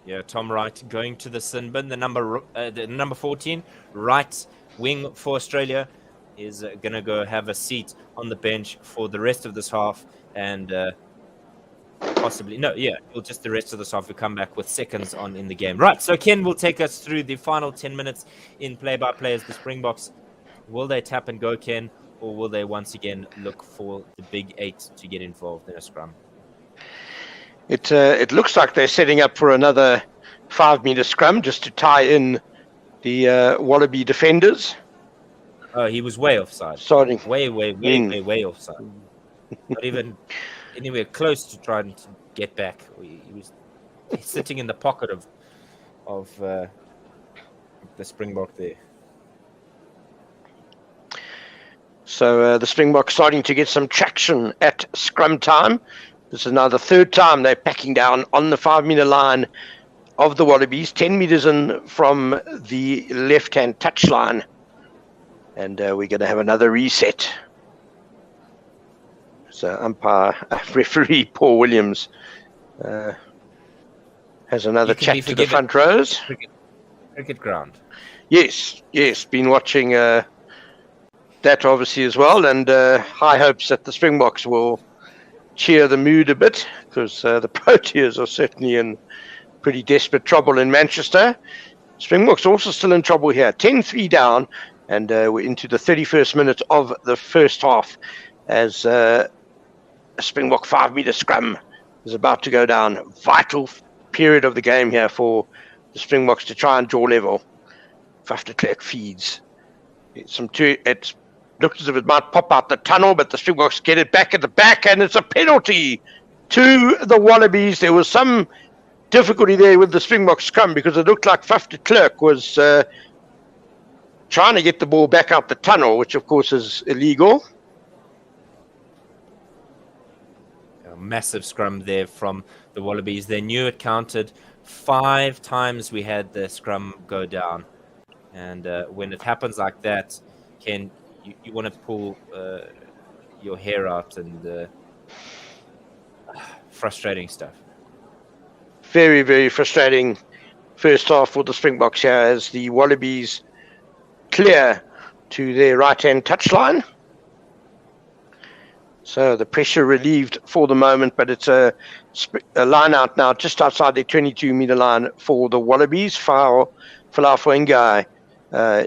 Yeah, Tom Wright going to the sin bin. The number 14, right wing for Australia, is going to go have a seat on the bench for the rest of this half. And just the rest of this half. We come back with seconds on in the game. Right, so Ken will take us through the final 10 minutes in play-by-play as the Springboks. Will they tap and go, Ken? Or will they once again look for the big 8 to get involved in a scrum? It looks like they're setting up for another 5-meter scrum just to tie in the Wallaby defenders. Oh, he was way offside. Starting way offside. Not even anywhere close to trying to get back. He's sitting in the pocket of the Springbok there. So the Springboks starting to get some traction at scrum time. This is now the third time they're packing down on the 5-meter line of the Wallabies, 10 meters in from the left-hand touch line. And we're going to have another reset. So referee Paul Williams has another chat to the front rows. Cricket ground. Yes, been watching that obviously as well, and high hopes that the Springboks will cheer the mood a bit, because the Proteas are certainly in pretty desperate trouble in Manchester. Springboks also still in trouble here, 10-3 down, and we're into the 31st minute of the first half as a Springbok 5-meter scrum is about to go down. Vital period of the game here for the Springboks to try and draw level. Faf de Klerk feeds. It looks as if it might pop out the tunnel, but the Springboks get it back at the back, and it's a penalty to the Wallabies. There was some difficulty there with the Springbok scrum because it looked like Faf de Klerk was trying to get the ball back out the tunnel, which of course is illegal. A massive scrum there from the Wallabies. They knew it counted. 5 times we had the scrum go down. And when it happens like that, Ken, you want to pull your hair out, and frustrating stuff. Very, very frustrating first half for the Springboks here as the Wallabies clear to their right-hand touchline. So the pressure relieved for the moment, but it's a line out now just outside the 22-meter line for the Wallabies. Folau Fuengai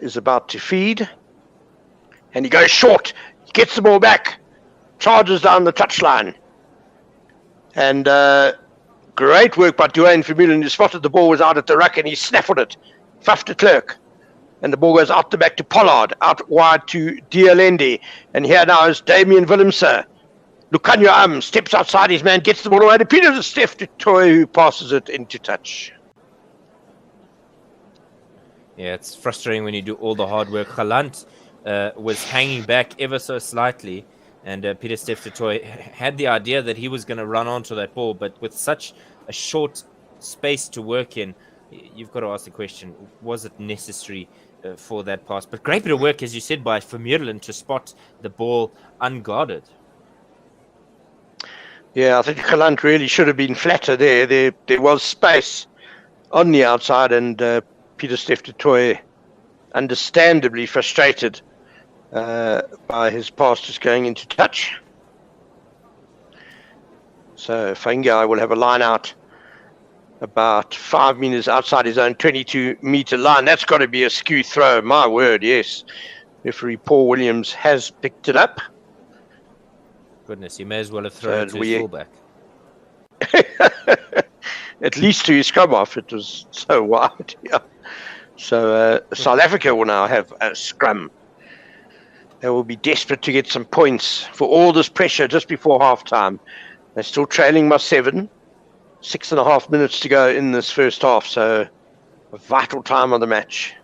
is about to feed. And he goes short. He gets the ball back. Charges down the touchline. And great work by Duane Vermeulen, who spotted the ball was out at the ruck, and he snaffled it. Faf de Klerk. And the ball goes out the back to Pollard, out wide to Dialende. And here now is Damian Willemse. Lukanya steps outside his man, gets the ball away to Peter Steph du Toit, who passes it into touch. Yeah, it's frustrating when you do all the hard work. Galant was hanging back ever so slightly, and Peter Steph du Toit had the idea that he was going to run onto that ball, but with such a short space to work in, you've got to ask the question, was it necessary for that pass? But great bit of work, as you said, by Vermeulen to spot the ball unguarded. Yeah, I think Galant really should have been flatter there. There was space on the outside, and Peter Steph du Toit, understandably frustrated by his pass just going into touch. So Faingai will have a line out about 5 meters outside his own 22-meter line. That's got to be a skew throw. My word, yes. Referee Paul Williams has picked it up. Goodness, he may as well have thrown it to his fullback. At least to his scrum off. It was so wide. Yeah. So South Africa will now have a scrum. They will be desperate to get some points for all this pressure just before halftime. They're still trailing by 7. 6.5 minutes to go in this first half. So a vital time of the match.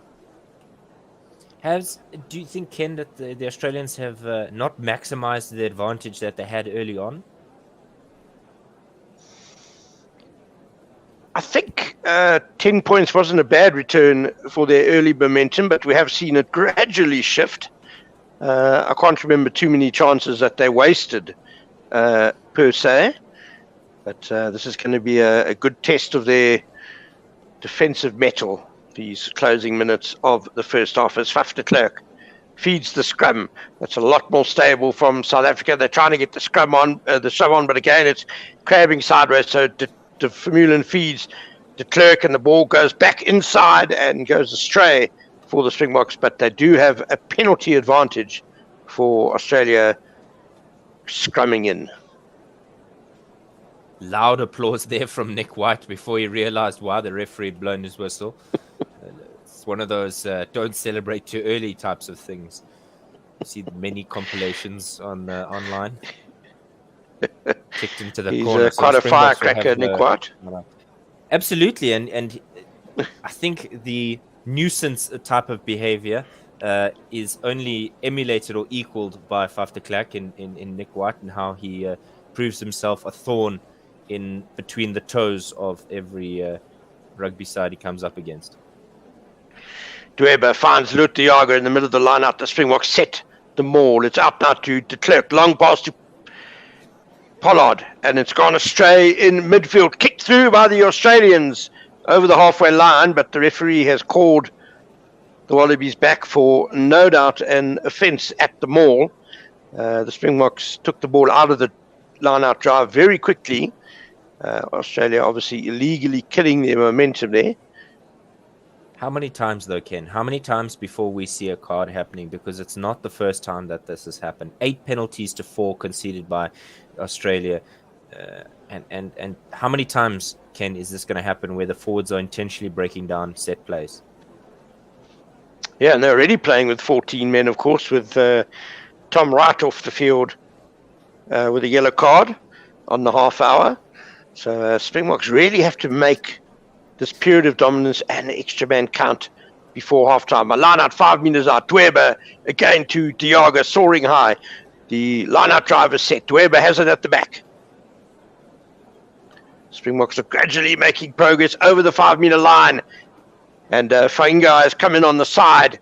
Do you think, Ken, that the Australians have not maximized the advantage that they had early on? I think 10 points wasn't a bad return for their early momentum, but we have seen it gradually shift. I can't remember too many chances that they wasted per se, but this is going to be a good test of their defensive mettle, these closing minutes of the first half, as Faf de Klerk feeds the scrum. That's a lot more stable from South Africa. They're trying to get the scrum on, but again, it's crabbing sideways, so De Vermeulen feeds de Klerk, and the ball goes back inside and goes astray for the Springboks, but they do have a penalty advantage for Australia scrumming in. Loud applause there from Nick White before he realized why the referee had blown his whistle. It's one of those don't celebrate too early types of things. You see many compilations on online. Kicked into the corner. He's quite a firecracker, Nick White. Absolutely, and I think the nuisance type of behavior is only emulated or equaled by Faf de Klerk in Nick White, and how he proves himself a thorn in between the toes of every rugby side he comes up against. Dweber finds Lut de Jager in the middle of the line out. The Springboks set the maul. It's out now to de Klerk. Long pass to Pollard, and it's gone astray in midfield. Kicked through by the Australians over the halfway line, but the referee has called the Wallabies back for no doubt an offence at the maul. The Springboks took the ball out of the line-out drive very quickly. Australia obviously illegally killing their momentum there. How many times, though, Ken? How many times before we see a card happening? Because it's not the first time that this has happened. 8 penalties to 4 conceded by Australia. And how many times, Ken, is this going to happen where the forwards are intentionally breaking down set plays? Yeah, and they're already playing with 14 men, of course, with Tom Wright off the field with a yellow card on the half hour. So Springboks really have to make this period of dominance and the extra man count before halftime. A line out 5 meters out. Dweber again to de Jager, soaring high. The line out drive is set. Dweber has it at the back. Springboks are gradually making progress over the 5 meter line. And Faingai has come in on the side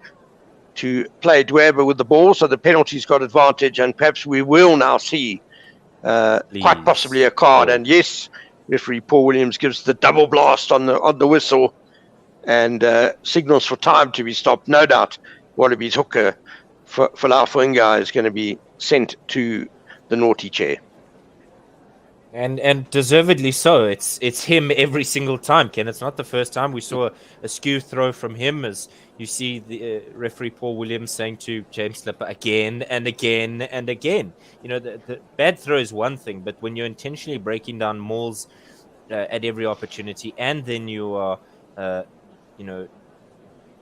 to play Dweber with the ball. So the penalty's got advantage. And perhaps we will now see quite possibly a card. And yes, referee Paul Williams gives the double blast on the whistle and signals for time to be stopped. No doubt Wallabies hooker Folau Faingai is going to be sent to the naughty chair. And deservedly so. It's him every single time, Ken. It's not the first time we saw a skew throw from him, as you see the referee Paul Williams saying to James Slipper again and again and again. You know, the bad throw is one thing, but when you're intentionally breaking down mauls at every opportunity, and then you are,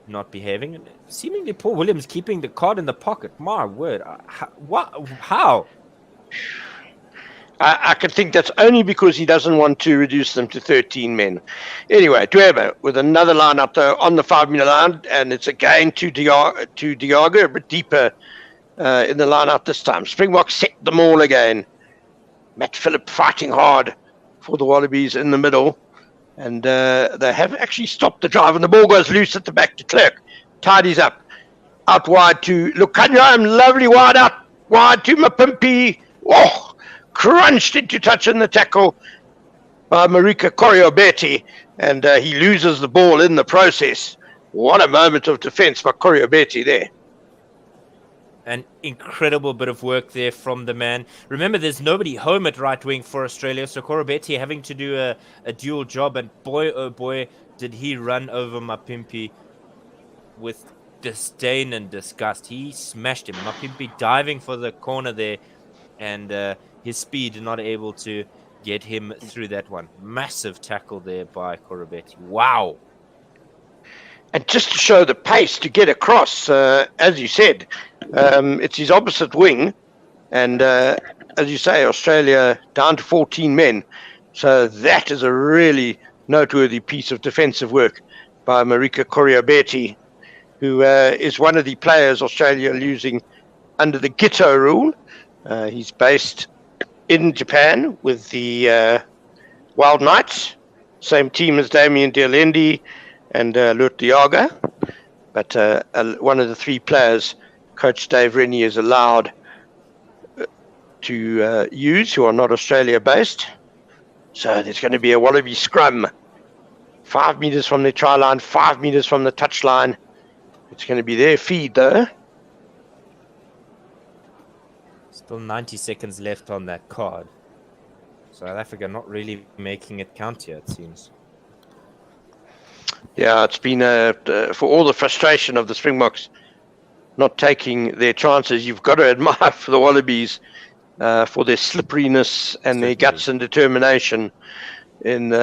not behaving, and seemingly Paul Williams keeping the card in the pocket. My word, how? I can think that's only because he doesn't want to reduce them to 13 men. Anyway, Dwebo with another line up there on the 5-meter line, and it's again to Diago, a bit deeper in the line out this time. Springboks set them all again. Matt Phillip fighting hard for the Wallabies in the middle, and they have actually stopped the drive, and the ball goes loose at the back to Clerk. Tidies up. Out wide to Lukanya, and lovely wide to Mapimpi. Oh! Crunched into touch in the tackle by Marika Coriobetti, and he loses the ball in the process. What a moment of defence by Coriobetti there. An incredible bit of work there from the man. Remember, there's nobody home at right wing for Australia, so Coriobetti having to do a dual job, and boy, oh boy, did he run over Mapimpi with disdain and disgust. He smashed him. Mapimpi diving for the corner there, and his speed not able to get him through that one. Massive tackle there by Coriobetti. Wow. And just to show the pace to get across, as you said, it's his opposite wing. And as you say, Australia down to 14 men. So that is a really noteworthy piece of defensive work by Marika Coriobetti, who is one of the players Australia are using under the Gito rule. He's based in Japan with the Wild Knights, same team as Damien Dialendi and Lut Diaga, but one of the three players Coach Dave Rennie is allowed to use who are not Australia based. So there's going to be a Wallaby scrum, 5 meters from the try line, 5 meters from the touch line. It's going to be their feed though. Still 90 seconds left on that card. South Africa not really making it count here, it seems. Yeah, it's been for all the frustration of the Springboks not taking their chances. You've got to admire for the Wallabies for their slipperiness and their guts and determination in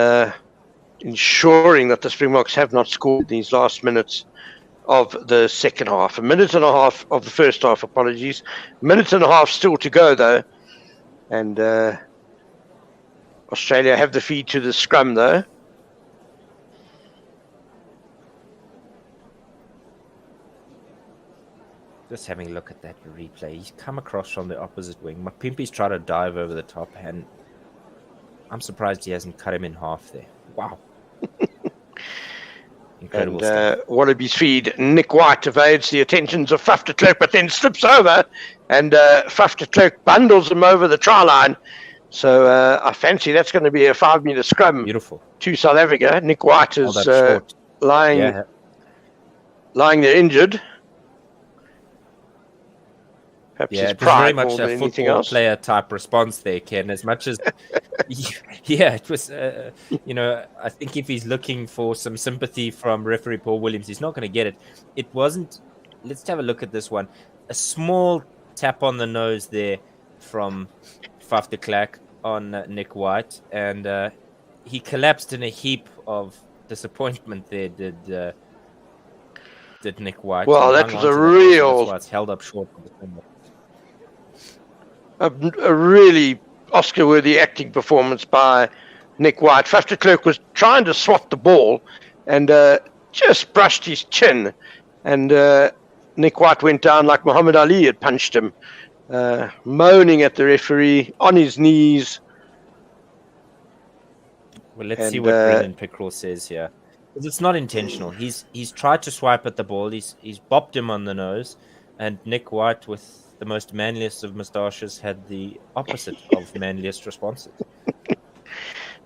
ensuring that the Springboks have not scored these last minutes of the second half. A minute and a half of the first half, apologies. A minute and a half still to go, though. And Australia have the feed to the scrum, though. Just having a look at that replay. He's come across from the opposite wing. Mapimpi's tried to dive over the top, and I'm surprised he hasn't cut him in half there. Wow. Incredible and Wallabies feed. Nick White evades the attentions of Faf de Klerk, but then slips over, and Faf de Klerk bundles him over the try line. So I fancy that's going to be a 5 meter scrum. Beautiful. To South Africa. Nick White is lying there injured. Perhaps it was very much a football player type response there, Ken. As much as, it was, I think if he's looking for some sympathy from referee Paul Williams, he's not going to get it. It wasn't, let's have a look at this one. A small tap on the nose there from Faf de Klerk on Nick White, and he collapsed in a heap of disappointment there, did Nick White. Well, that was a real... That's why it's held up short. A really Oscar-worthy acting performance by Nick White. Faf de Klerk was trying to swat the ball and just brushed his chin. And Nick White went down like Muhammad Ali had punched him, moaning at the referee, on his knees. Well, let's see what Brendan Pickrell says here. Because it's not intentional. He's tried to swipe at the ball. He's bopped him on the nose. And Nick White, with the most manliest of moustaches, had the opposite of manliest responses.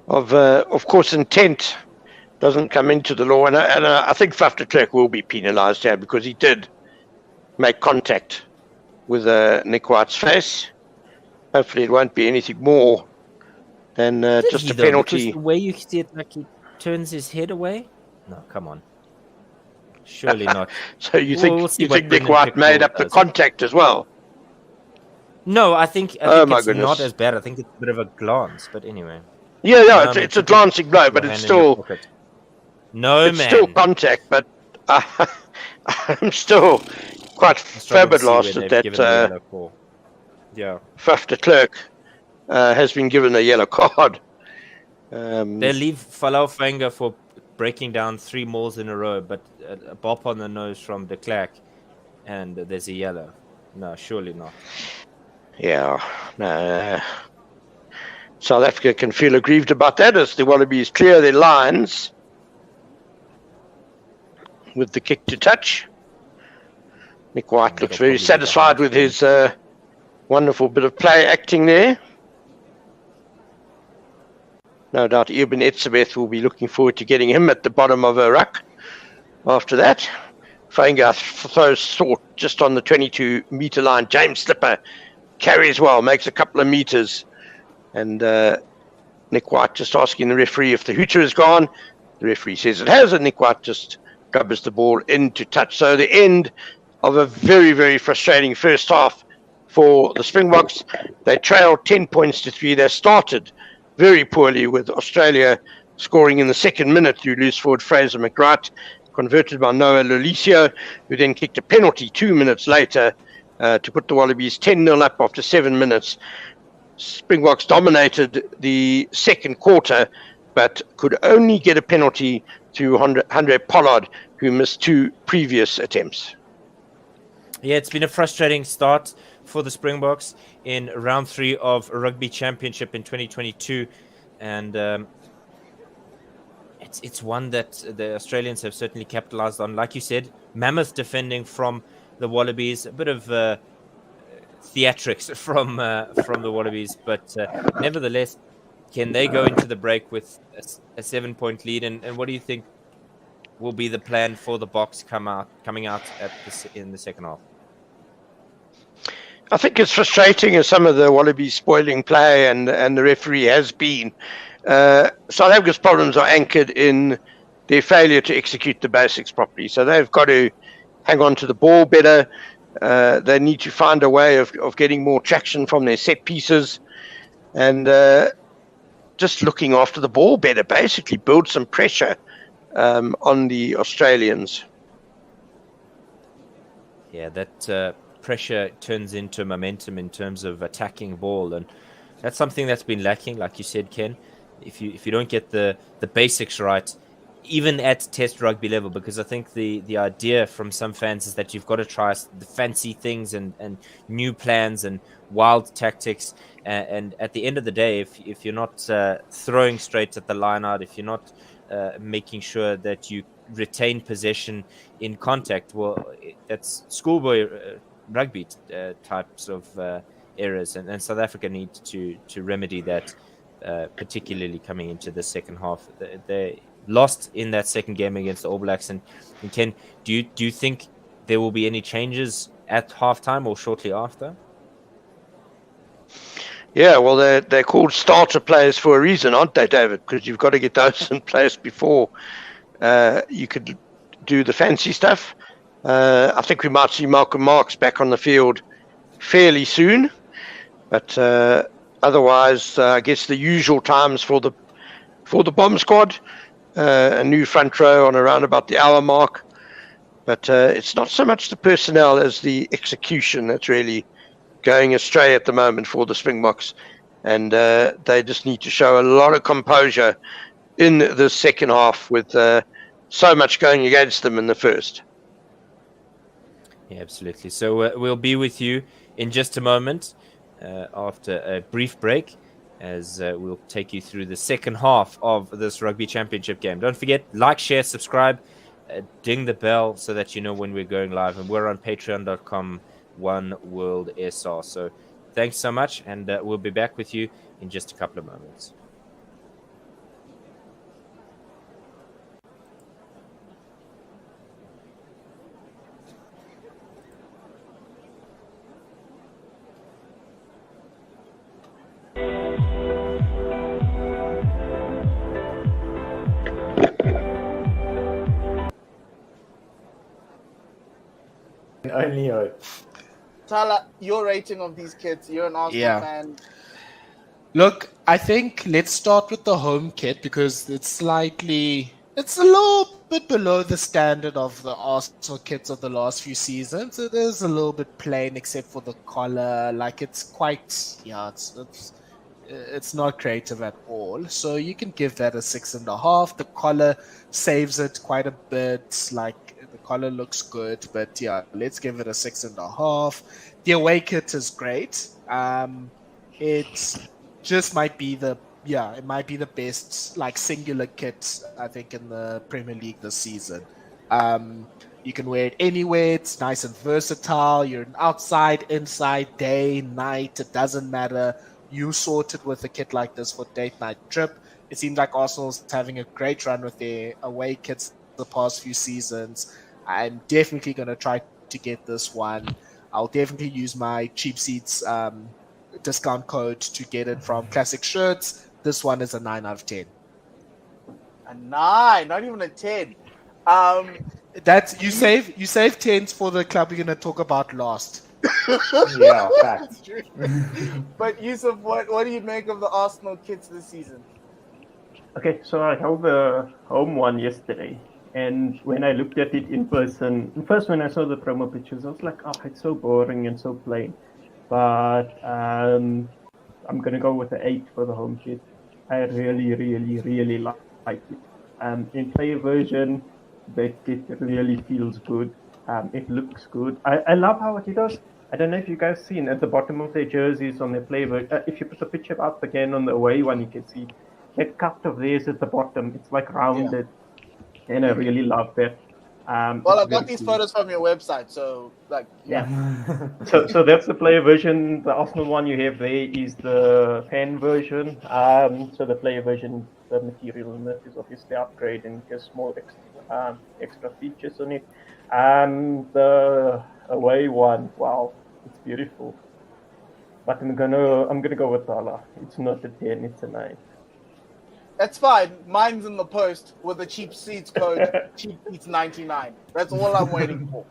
Of course, intent doesn't come into the law, and I think Faf de Klerk will be penalised here because he did make contact with Nick White's face. Hopefully, it won't be anything more than just a penalty. Because the way you see it, like he turns his head away. No, come on. Surely not. So you think Nick White made up the contact as well? No, I think it's not as bad. I think it's a bit of a glance, but anyway. Yeah, it's a glancing blow, but it's still still contact. But I'm still quite flabbergasted at that. Faf de Klerk has been given a yellow card. They leave Falau Fanga for breaking down 3 mauls in a row, but a bop on the nose from de Klerk, and there's a yellow. No, surely not. Yeah, no. South Africa can feel aggrieved about that as the Wallabies clear their lines with the kick to touch. Nick White looks very satisfied with his wonderful bit of play acting there. No doubt Eben Etzebeth will be looking forward to getting him at the bottom of a ruck after that. Fanga throws short just on the 22-metre line. James Slipper carries well, makes a couple of metres. And Nick White just asking the referee if the hooter is gone. The referee says it has, and Nick White just covers the ball into touch. So the end of a very, very frustrating first half for the Springboks. They trailed 10 points to 3. They started very poorly, with Australia scoring in the second minute through loose forward Fraser McWright, converted by Noah Lolicio, who then kicked a penalty 2 minutes later to put the Wallabies 10-0 up after 7 minutes. Springboks dominated the second quarter, but could only get a penalty to Andre Pollard, who missed 2 previous attempts. Yeah, it's been a frustrating start for the Springboks in round 3 of a rugby championship in 2022, and it's one that the Australians have certainly capitalized on. Like you said, mammoth defending from the Wallabies, a bit of theatrics from the Wallabies, but nevertheless, can they go into the break with a 7-point lead? And what do you think will be the plan for the Boks coming out in the second half? I think it's frustrating as some of the Wallabies spoiling play and the referee has been. South Africa's problems are anchored in their failure to execute the basics properly. So they've got to hang on to the ball better. They need to find a way of getting more traction from their set pieces and just looking after the ball better, basically build some pressure on the Australians. Yeah, that pressure turns into momentum in terms of attacking ball, and that's something that's been lacking, like you said, Ken. If you don't get the basics right, even at test rugby level, because I think the idea from some fans is that you've got to try the fancy things and new plans and wild tactics, and at the end of the day, if you're not throwing straight at the line out, if you're not making sure that you retain possession in contact, well, that's schoolboy rugby types of errors, and South Africa needs to remedy that, particularly coming into the second half. They lost in that second game against the All Blacks, and Ken, do you think there will be any changes at halftime or shortly after? Yeah, well, they're called starter players for a reason, aren't they, David? Because you've got to get those in place before you could do the fancy stuff. I think we might see Malcolm Marx back on the field fairly soon, but otherwise, I guess the usual times for the bomb squad, a new front row on around about the hour mark, but it's not so much the personnel as the execution that's really going astray at the moment for the Springboks, and they just need to show a lot of composure in the second half with so much going against them in the first. Yeah, absolutely. So we'll be with you in just a moment after a brief break, as we'll take you through the second half of this Rugby Championship game. Don't forget, like, share, subscribe, ding the bell so that you know when we're going live. And we're on patreon.com, One World SR. So thanks so much, and we'll be back with you in just a couple of moments. Only hope. Tyler, your rating of these kids, you're an Arsenal fan. Look, I think let's start with the home kit because it's a little bit below the standard of the Arsenal kits of the last few seasons. It is a little bit plain except for the collar. Like, it's quite, it's not creative at all. So you can give that a 6.5. The collar saves it quite a bit. Like the collar looks good, but yeah, let's give it a 6.5. The away kit is great. It just might be it might be the best like singular kit I think in the Premier League this season. You can wear it anywhere. It's nice and versatile. You're an outside, inside, day, night. It doesn't matter. You sorted with a kit like this for date night trip. It seems like Arsenal's having a great run with their away kits the past few seasons. I'm definitely going to try to get this one. I'll definitely use my cheap seats discount code to get it from Classic Shirts. This one is a 9 out of 10. A 9, not even a 10. That's you save 10s for the club we're going to talk about last. Yeah, fact. But Yusuf, what do you make of the Arsenal kits this season? Okay, so I held the home one yesterday, and when I looked at it in person, first when I saw the promo pictures, I was like, oh, it's so boring and so plain. But I'm going to go with the 8 for the home kit. I really, really, really like it. In player version, the kit really feels good. It looks good. I love how it does. I don't know if you guys seen at the bottom of their jerseys on their player version. If you put the picture up again on the away one, you can see that cut of theirs at the bottom. It's like rounded, and I really love that. Well, I got these photos from your website, so like So that's the player version. The Arsenal one you have there is the fan version. So the player version, the material in it is obviously upgraded and has small extra features on it. The away one, wow, it's beautiful. But I'm gonna go with Tala. It's not a 10, it's a 9. that's fine. Mine's in the post with the cheap seats code, cheap seats 99. That's all I'm waiting for.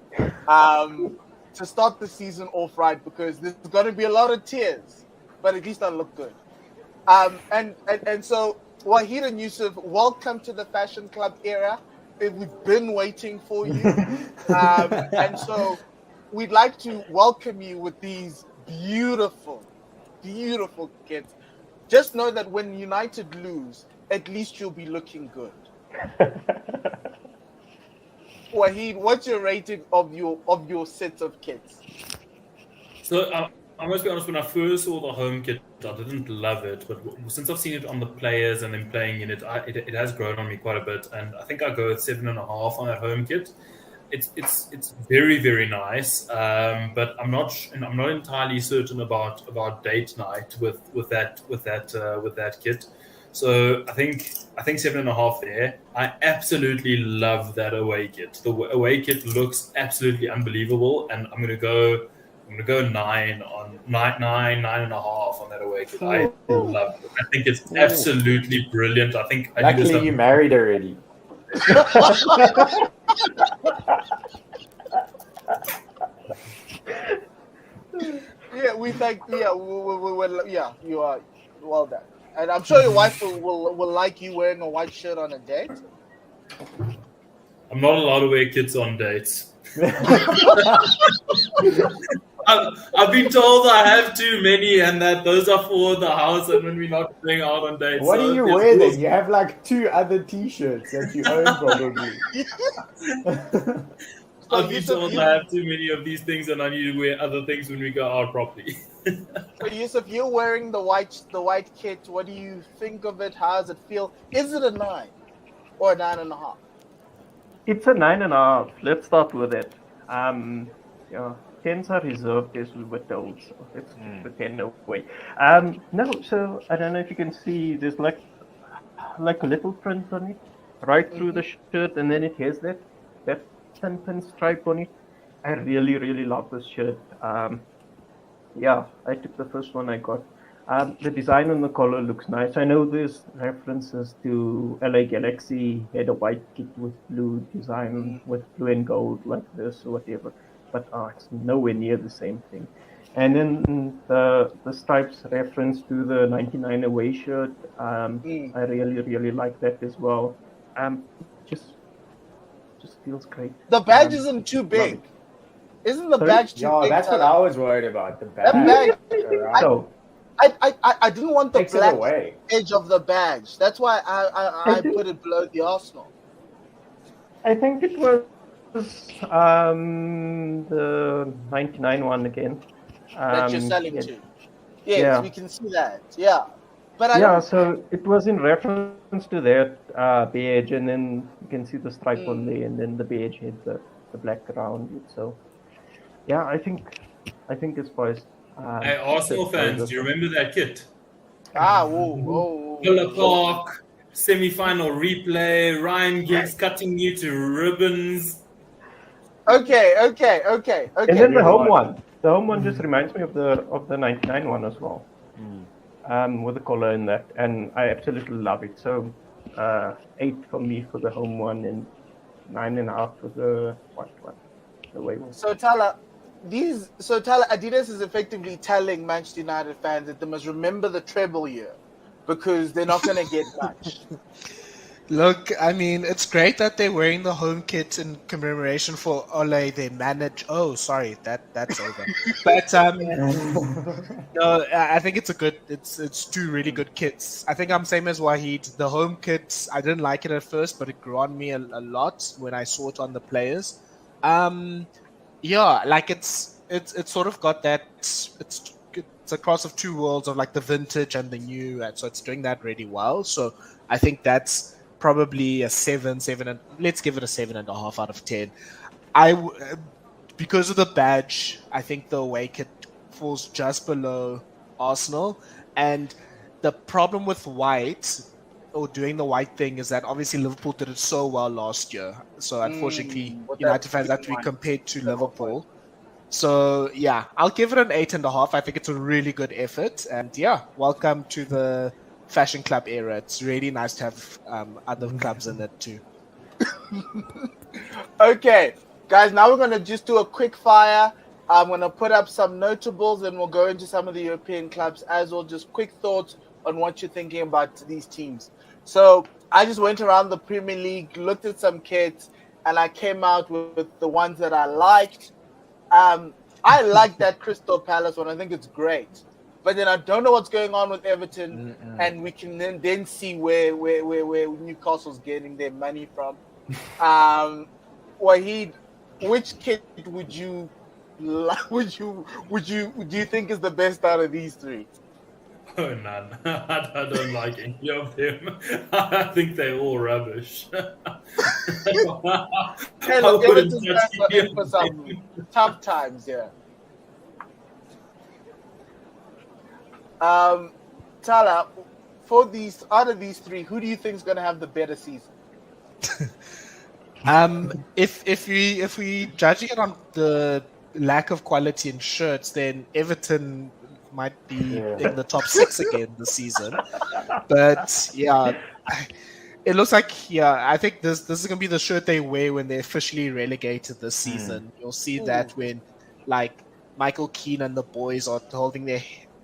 To start the season off right, because there's going to be a lot of tears, but at least I look good. And so Wahid and Yusuf, welcome to the Fashion Club era. We've been waiting for you, and so we'd like to welcome you with these beautiful, beautiful kits. Just know that when United lose, at least you'll be looking good. Wahid, what's your rating of your set of kits? So I must be honest, when I first saw the home kit, I didn't love it, but since I've seen it on the players and then playing in it, it has grown on me quite a bit, and I think I go with 7.5 on that home kit. It's very, very nice, but I'm not entirely certain about date night with that kit. So I think 7.5 there. I absolutely love that away kit. The away kit looks absolutely unbelievable, and I'm gonna go 9.5 on that away kit. I love it. I think it's absolutely brilliant. I think Luckily you married already. We thank. You are well done, and I'm sure your wife will like you wearing a white shirt on a date. I'm not allowed to wear kits on dates. I've been told I have too many, and that those are for the house and when we're not going out on dates. What do you wear then? You have like 2 other t-shirts that you own probably. I've been told I have too many of these things and I need to wear other things when we go out properly. So Yusuf, you're wearing the white kit. What do you think of it? How does it feel? Is it a 9 or a 9.5? It's a 9.5. Let's start with it. 10s are reserved, as we were told, so let's keep the 10 away. No, so I don't know if you can see, there's like a little print on it, right through the shirt, and then it has that pin stripe on it. I really, really love this shirt. I took the first one I got. The design on the collar looks nice. I know there's references to LA Galaxy had a white kit with blue design, with blue and gold like this or whatever. But it's nowhere near the same thing. And then the stripes reference to the 99 away shirt. I really, really like that as well. Just feels great. The badge isn't too big. Isn't the badge too big? That's what I was worried about. The badge. I didn't want the Takes it black away. edge of the badge. That's why I put it below the Arsenal. I think it was the 99 one again. That you're selling yeah, to. Yes, yeah. we can see that. Yeah. But I Yeah, don't so it was in reference to that badge, and then you can see the stripe on there, and then the badge had the black around it. So, yeah, I think it's poised. Hey, Arsenal fans, do you remember that kit? whoa. Villa Park, semi-final replay, Ryan Giggs cutting you to ribbons. Okay. And then the home one. The home one just reminds me of the 99 one as well. With the collar in that, and I absolutely love it. So 8 for me for the home one, and 9.5 for the white one, the away one. So Tala, Adidas is effectively telling Manchester United fans that they must remember the treble year because they're not going to get much. Look, I mean, it's great that they're wearing the home kit in commemoration for Ole. They manage. Oh, sorry, that's over. But no, I think it's a good. It's two really good kits. I think I'm same as Wahid. The home kit, I didn't like it at first, but it grew on me a lot when I saw it on the players. Yeah, like it's sort of got that. It's a cross of two worlds of like the vintage and the new, and so it's doing that really well. So I think that's probably a 7, and let's give it a 7.5 out of 10. Because of the badge, I think the away kit falls just below Arsenal, and the problem with white or doing the white thing is that obviously Liverpool did it so well last year. So unfortunately, United fans have to be compared to Liverpool. So yeah, I'll give it an 8.5. I think it's a really good effort, and yeah, welcome to the Fashion Club era. It's really nice to have other clubs in it too. Okay, guys, now we're going to just do a quick fire. I'm going to put up some notables and we'll go into some of the European clubs as well. Just quick thoughts on what you're thinking about these teams. So I just went around the Premier League, looked at some kits, and I came out with the ones that I liked. I like that Crystal Palace one. I think it's great. But then I don't know what's going on with Everton, and we can then see where Newcastle's getting their money from. Wahid, which kit do you think is the best out of these three? Oh, none. I don't like any of them. I think they're all rubbish. Hey, look, Everton's fans are in for some tough times, yeah. Tala, out of these three, who do you think is going to have the better season? If we judging it on the lack of quality in shirts, then Everton might be in the top 6 again this season. But yeah, it looks like I think this is gonna be the shirt they wear when they're officially relegated this season. You'll see that when like Michael Keane and the boys are holding their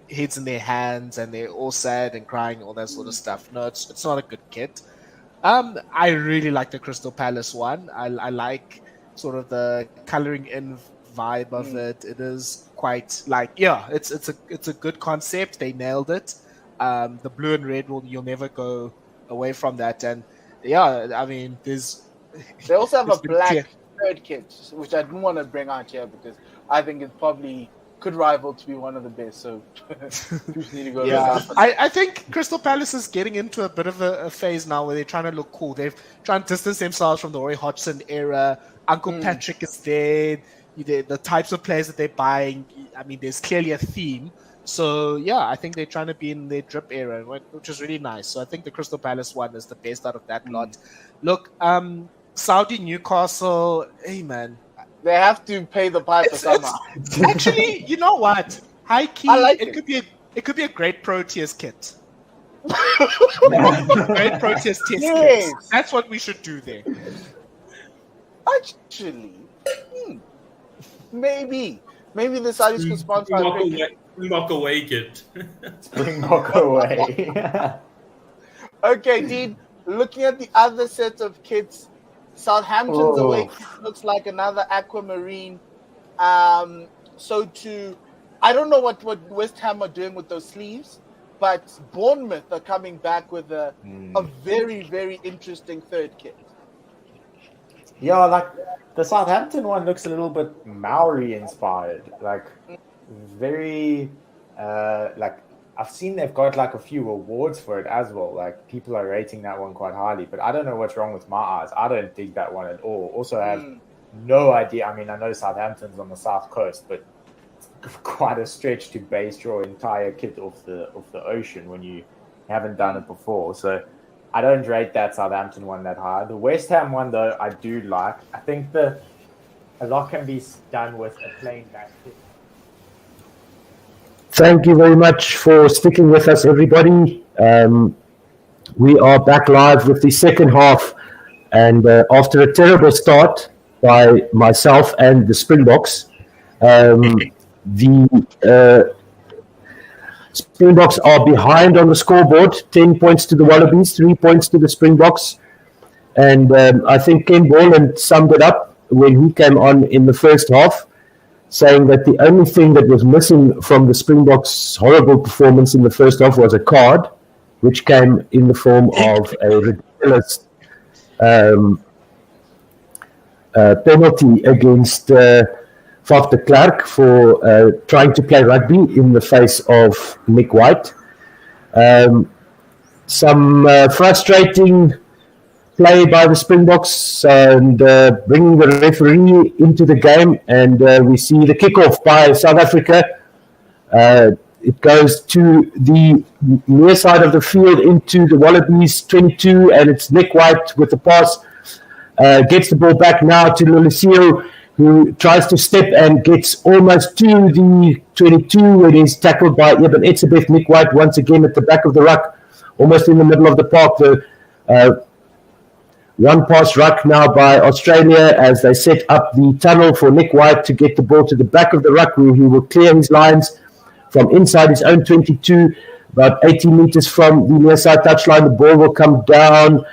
heads in their hands and they're all sad and crying, all that sort of stuff. No, it's not a good kit. I really like the Crystal Palace one. I like sort of the coloring in vibe of it. It is quite like it's a good concept. They nailed it. The blue and red you'll never go away from that. And I mean they also have a black third kit, which I didn't want to bring out here because I think it probably could rival to be one of the best. So need to go. I think Crystal Palace is getting into a bit of a phase now where they're trying to look cool. They're trying to distance themselves from the Roy Hodgson era. Uncle Patrick is dead. The types of players that they're buying, I mean, there's clearly a theme. So, I think they're trying to be in their drip era, which is really nice. So I think the Crystal Palace one is the best out of that lot. Look, Saudi Newcastle, hey, man. They have to pay the piper somehow. Actually, you know what? High key, it could be a great Proteas kit. Great Proteas test kit. That's what we should do there. Actually, maybe the Saudis could sponsor Springbok away kit. Springbok away. Okay, Dean, looking at the other set of kits, Southampton's away kit looks like another aquamarine. So too, I don't know what West Ham are doing with those sleeves, but Bournemouth are coming back with a very, very interesting third kit. Yeah, like the Southampton one looks a little bit Maori inspired. Like very like I've seen they've got like a few awards for it as well. Like people are rating that one quite highly, but I don't know what's wrong with my eyes. I don't dig that one at all. Also, I have no idea. I mean, I know Southampton's on the south coast, but it's quite a stretch to base your entire kit off the ocean when you haven't done it before. So I don't rate that Southampton one that high. The West Ham one, though, I do like. I think a lot can be done with a plain back kit. Thank you very much for sticking with us, everybody. We are back live with the second half, and after a terrible start by myself and the Springboks, the Springboks are behind on the scoreboard, 10 points to the Wallabies, 3 points to the Springboks. And I think Ken Borland summed it up when he came on in the first half, saying that the only thing that was missing from the Springboks' horrible performance in the first half was a card, which came in the form of a ridiculous penalty against Faf de Klerk for trying to play rugby in the face of Nick White. Some frustrating play by the Springboks and bringing the referee into the game, and we see the kickoff by South Africa. It goes to the near side of the field into the Wallabies 22, and it's Nick White with the pass. Gets the ball back now to Lulisio, who tries to step and gets almost to the 22 when he's tackled by Eben Etzebeth. Nick White once again at the back of the ruck, almost in the middle of the park. The one pass ruck now by Australia as they set up the tunnel for Nick White to get the ball to the back of the ruck, where he will clear his lines from inside his own 22, about 18 meters from the near side touchline. The ball will come down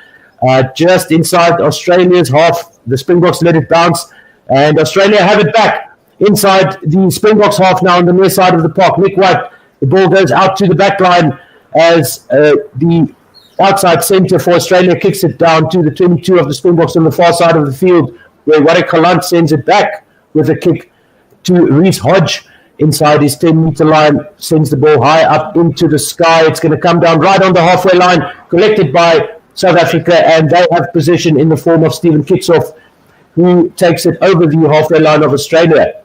just inside Australia's half. The Springboks let it bounce, and Australia have it back inside the Springboks half now on the near side of the park. Nick White, the ball goes out to the back line as the outside centre for Australia kicks it down to the 22 of the Springboks on the far side of the field, where Warwick Holland sends it back with a kick to Reece Hodge inside his 10-metre line, sends the ball high up into the sky. It's going to come down right on the halfway line, collected by South Africa, and they have possession in the form of Stephen Kitsoff, who takes it over the halfway line of Australia.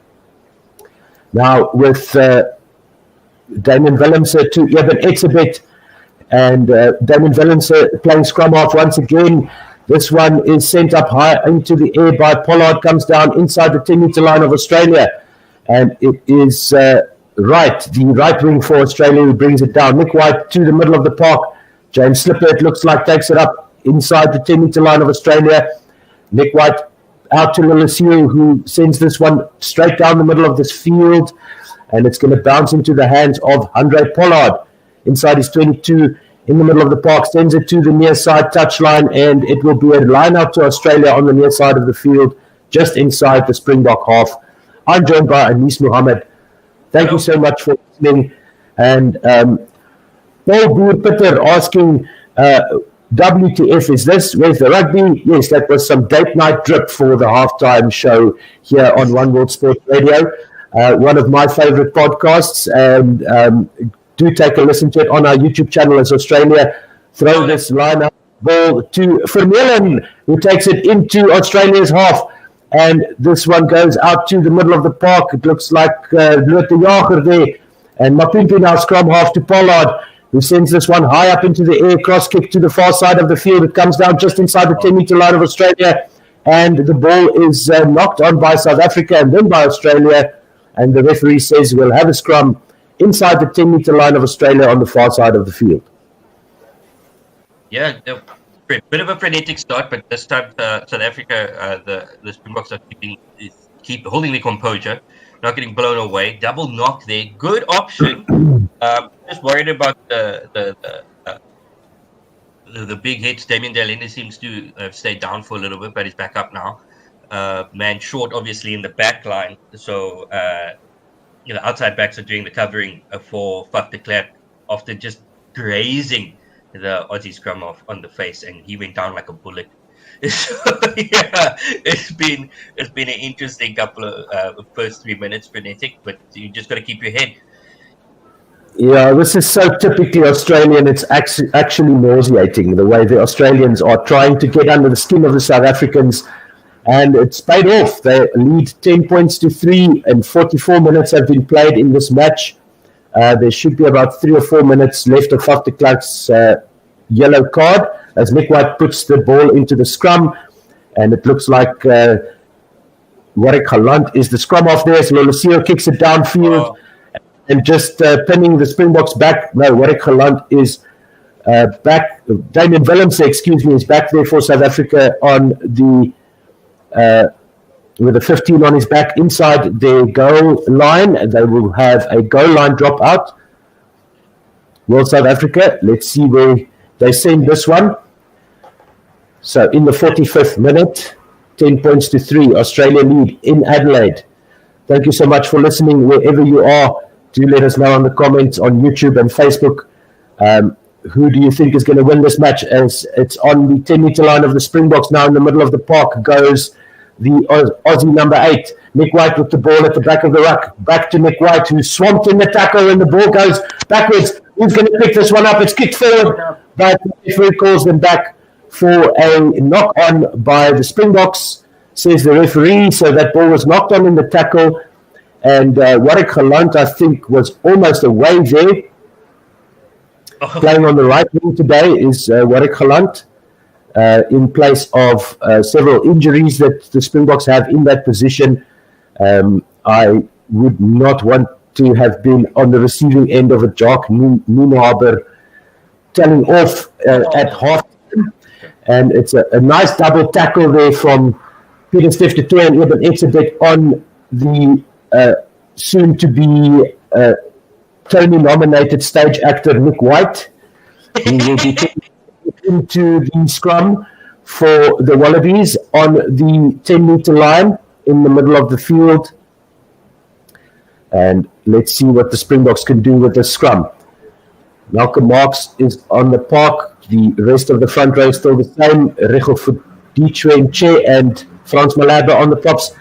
Now with Damien Willemse to Eben Etzebeth, and Damien Willemse playing scrum half once again. This one is sent up high into the air by Pollard, comes down inside the 10-metre line of Australia, and it is the right wing for Australia who brings it down. Nick White to the middle of the park. James Slipper, it looks like, takes it up inside the 10-metre line of Australia. Nick White out to Lulisio, who sends this one straight down the middle of this field, and it's going to bounce into the hands of Andre Pollard inside his 22 in the middle of the park, sends it to the near side touchline, and it will be a line out to Australia on the near side of the field, just inside the Springbok half. I'm joined by Anis Mohammed. Thank you so much for listening. And Paul Boer-Pitter asking, WTF is this? Where's the rugby? Yes, that was some date night drip for the halftime show here on One World Sports Radio. One of my favorite podcasts, and do take a listen to it on our YouTube channel as Australia throw this line-up ball to Vermeulen, who takes it into Australia's half, and this one goes out to the middle of the park. It looks like Lotte Jager there, and Mapimpi now scrum half to Pollard, who sends this one high up into the air, cross kick to the far side of the field. It comes down just inside the 10-metre line of Australia, and the ball is knocked on by South Africa and then by Australia, and the referee says we'll have a scrum inside the 10-metre line of Australia on the far side of the field. Yeah, a bit of a frenetic start, but this time South Africa, the Springboks are keep holding their composure, not getting blown away. Double knock there, good option. Just worried about the big hits. Damien Delene seems to have stayed down for a little bit, but he's back up now. Man short, obviously, in the back line. So, outside backs are doing the covering for Faf de Klerk after just grazing the Aussie scrum off on the face, and he went down like a bullet. So, yeah, it's been an interesting couple of first 3 minutes, frenetic, but you just got to keep your head. Yeah, this is so typically Australian. It's actually nauseating the way the Australians are trying to get under the skin of the South Africans, and it's paid off. They lead 10 points to 3, and 44 minutes have been played in this match. There should be about 3 or 4 minutes left of Faf de Klerk's yellow card as Nick White puts the ball into the scrum, and it looks like Warwick Galant is the scrum off there. So Lolosio kicks it downfield and just pinning the Springboks back. No, Warwick Galant is back. Damien Willemse, is back there for South Africa on the with a 15 on his back inside their goal line, and they will have a goal line drop out. Well, South Africa, let's see where they send this one. So in the 45th minute, 10 points to 3, Australia lead in Adelaide. Thank you so much for listening wherever you are. Do let us know in the comments on YouTube and Facebook. Who do you think is going to win this match? As it's on the 10-meter line of the Springboks now in the middle of the park goes the Aussie number 8, Nick White, with the ball at the back of the ruck. Back to Nick White, who's swamped in the tackle, and the ball goes backwards. Who's going to pick this one up? It's kicked forward, but the referee calls them back for a knock-on by the Springboks, says the referee. So that ball was knocked on in the tackle, and Warwick Galant, I think, was almost away there. Playing on the right wing today is Warwick Galant, in place of several injuries that the Springboks have in that position. I would not want to have been on the receiving end of a Jock Nienhaber telling off at half. And it's a nice double tackle there from Peter Steph de Toey and Eben Etzebeth on the soon-to-be Tony-nominated stage actor Nick White. He will be into the scrum for the Wallabies on the 10-meter line in the middle of the field. And let's see what the Springboks can do with the scrum. Malcolm Marx is on the park. The rest of the front row is still the same. Rego Fuditwe and Frans Malherbe on the props.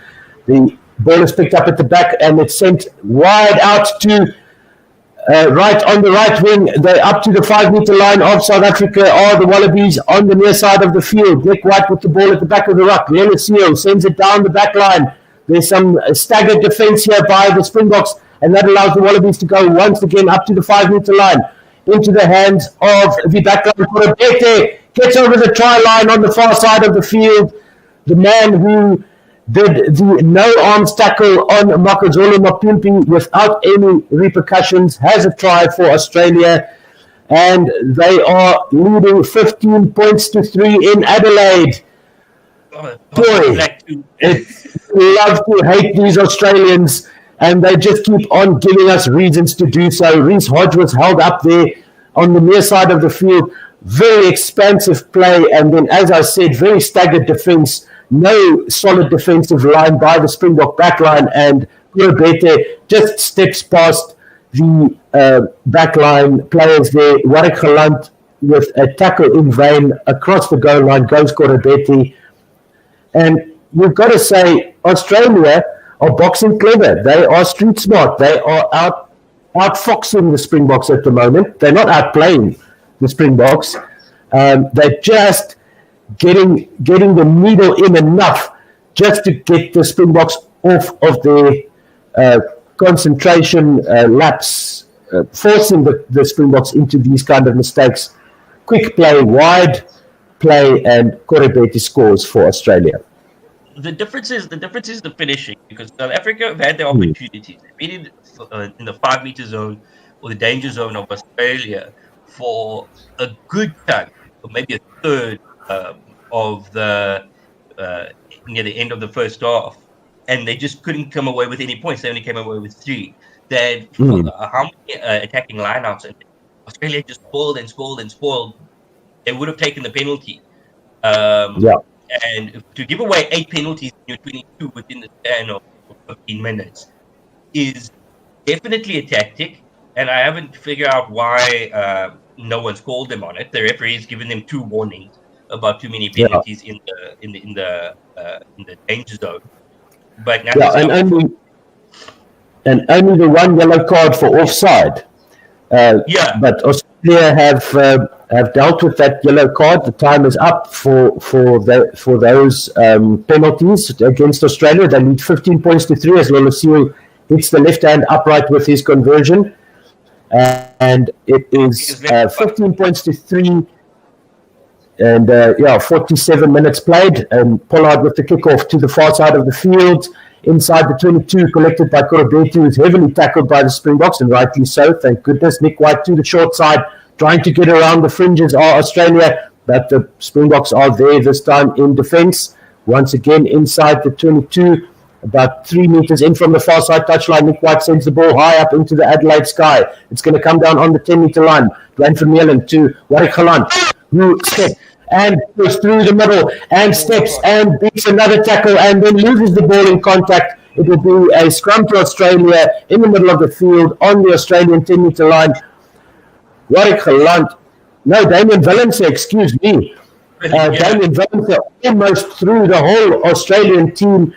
The ball is picked up at the back and it's sent wide out to right on the right wing. They're up to the 5-meter line of South Africa are the Wallabies on the near side of the field. Nick White with the ball at the back of the ruck. Lolosio sends it down the back line. There's some staggered defense here by the Springboks, and that allows the Wallabies to go once again up to the 5-meter line. Into the hands of the backline. Korobete gets over the try line on the far side of the field. The man who did the no-arms tackle on Makazole Mapimpi without any repercussions has a try for Australia. And they are leading 15 points to 3 in Adelaide. Boy, love to hate these Australians, and they just keep on giving us reasons to do so. Reece Hodge was held up there on the near side of the field. Very expansive play, and then, as I said, very staggered defense. No solid defensive line by the Springbok backline, and Korobete just steps past the backline players there. Warwick Galant with a tackle in vain across the goal line goes Korobete. And you've got to say, Australia are boxing clever. They are street smart. They are outfoxing the Springboks at the moment. They're not outplaying the Springboks. They're just getting the needle in enough just to get the Springboks off of their concentration lapse, forcing the Springboks into these kind of mistakes. Quick play, wide play, and Korobete scores for Australia. The difference is the finishing, because South Africa have had their opportunities. They've been in the 5-meter zone or the danger zone of Australia for a good chunk, or maybe a third of the near the end of the first half, and they just couldn't come away with any points. They only came away with 3. They had how many attacking lineouts, and Australia just spoiled. They would have taken the penalty. And to give away 8 penalties in your 22 within the span of 15 minutes is definitely a tactic, and I haven't figured out why no one's called them on it. The referee's given them 2 warnings about too many penalties in the danger zone, but nothing's Yeah, come of it. and only the 1 yellow card for offside. Yeah. But Australia have dealt with that yellow card. The time is up for those penalties against Australia. They lead 15 points to 3 as Lolosio hits the left hand upright with his conversion, and it is 15 points to 3. And 47 minutes played, and Pollard with the kickoff to the far side of the field, inside the 22, collected by Korobetu, who's heavily tackled by the Springboks, and rightly so, thank goodness. Nick White to the short side, trying to get around the fringes are Australia, but the Springboks are there this time in defence. Once again, inside the 22, about 3 meters in from the far side touchline, Nick White sends the ball high up into the Adelaide sky. It's going to come down on the 10-meter line. Dwayne Vermeulen to Warwick Galant, who steps and goes through the middle and steps and beats another tackle and then loses the ball in contact. It will be a scrum to Australia in the middle of the field on the Australian 10-meter line. Warwick Galant, no, Damien Willemse, excuse me. Damien Willemse almost through the whole Australian team.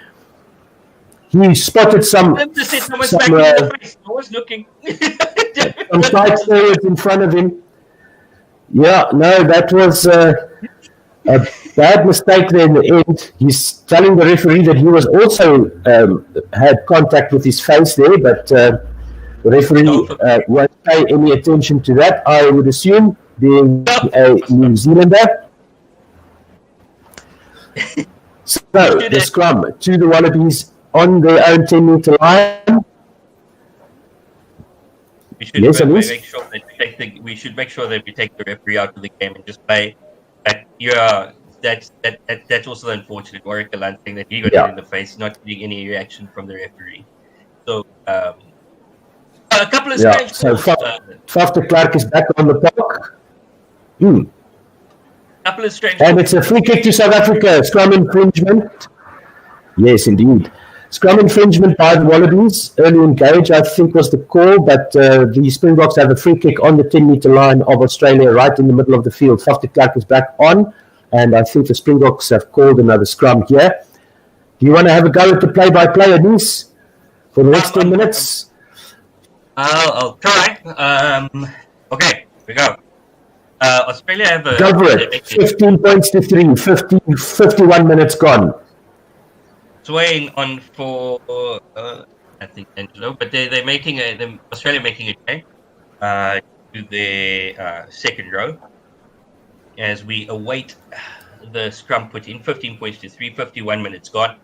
He spotted some side forwards in front of him. Yeah, no, that was a bad mistake there in the end. He's telling the referee that he was also had contact with his face there, but the referee won't pay any attention to that, I would assume, being a New Zealander. So, the scrum to the Wallabies on their own 10-meter line. We should we should make sure that we take the referee out of the game and just play. That's also unfortunate. Warwick Galant saying that he got hit in the face, not getting any reaction from the referee. So a couple of strange. So Faf de Klerk is back on the park. Couple of strange. And it's a free kick to South Africa. Scrum infringement. Yes, indeed. Scrum infringement by the Wallabies. Early engage, I think, was the call, but the Springboks have a free kick on the 10-meter line of Australia, right in the middle of the field. Faf de Klerk is back on, and I think the Springboks have called another scrum here. Do you want to have a go at the play-by-play, Denise, for the next 10 minutes? I'll try. Okay, here we go. Australia have a... Go for it. 15 points to 3. 51 minutes gone. Swaying on for I think Angelo, but they're making Australia making a change to their second row as we await the scrum put in. 15 points to 3, 51 minutes gone.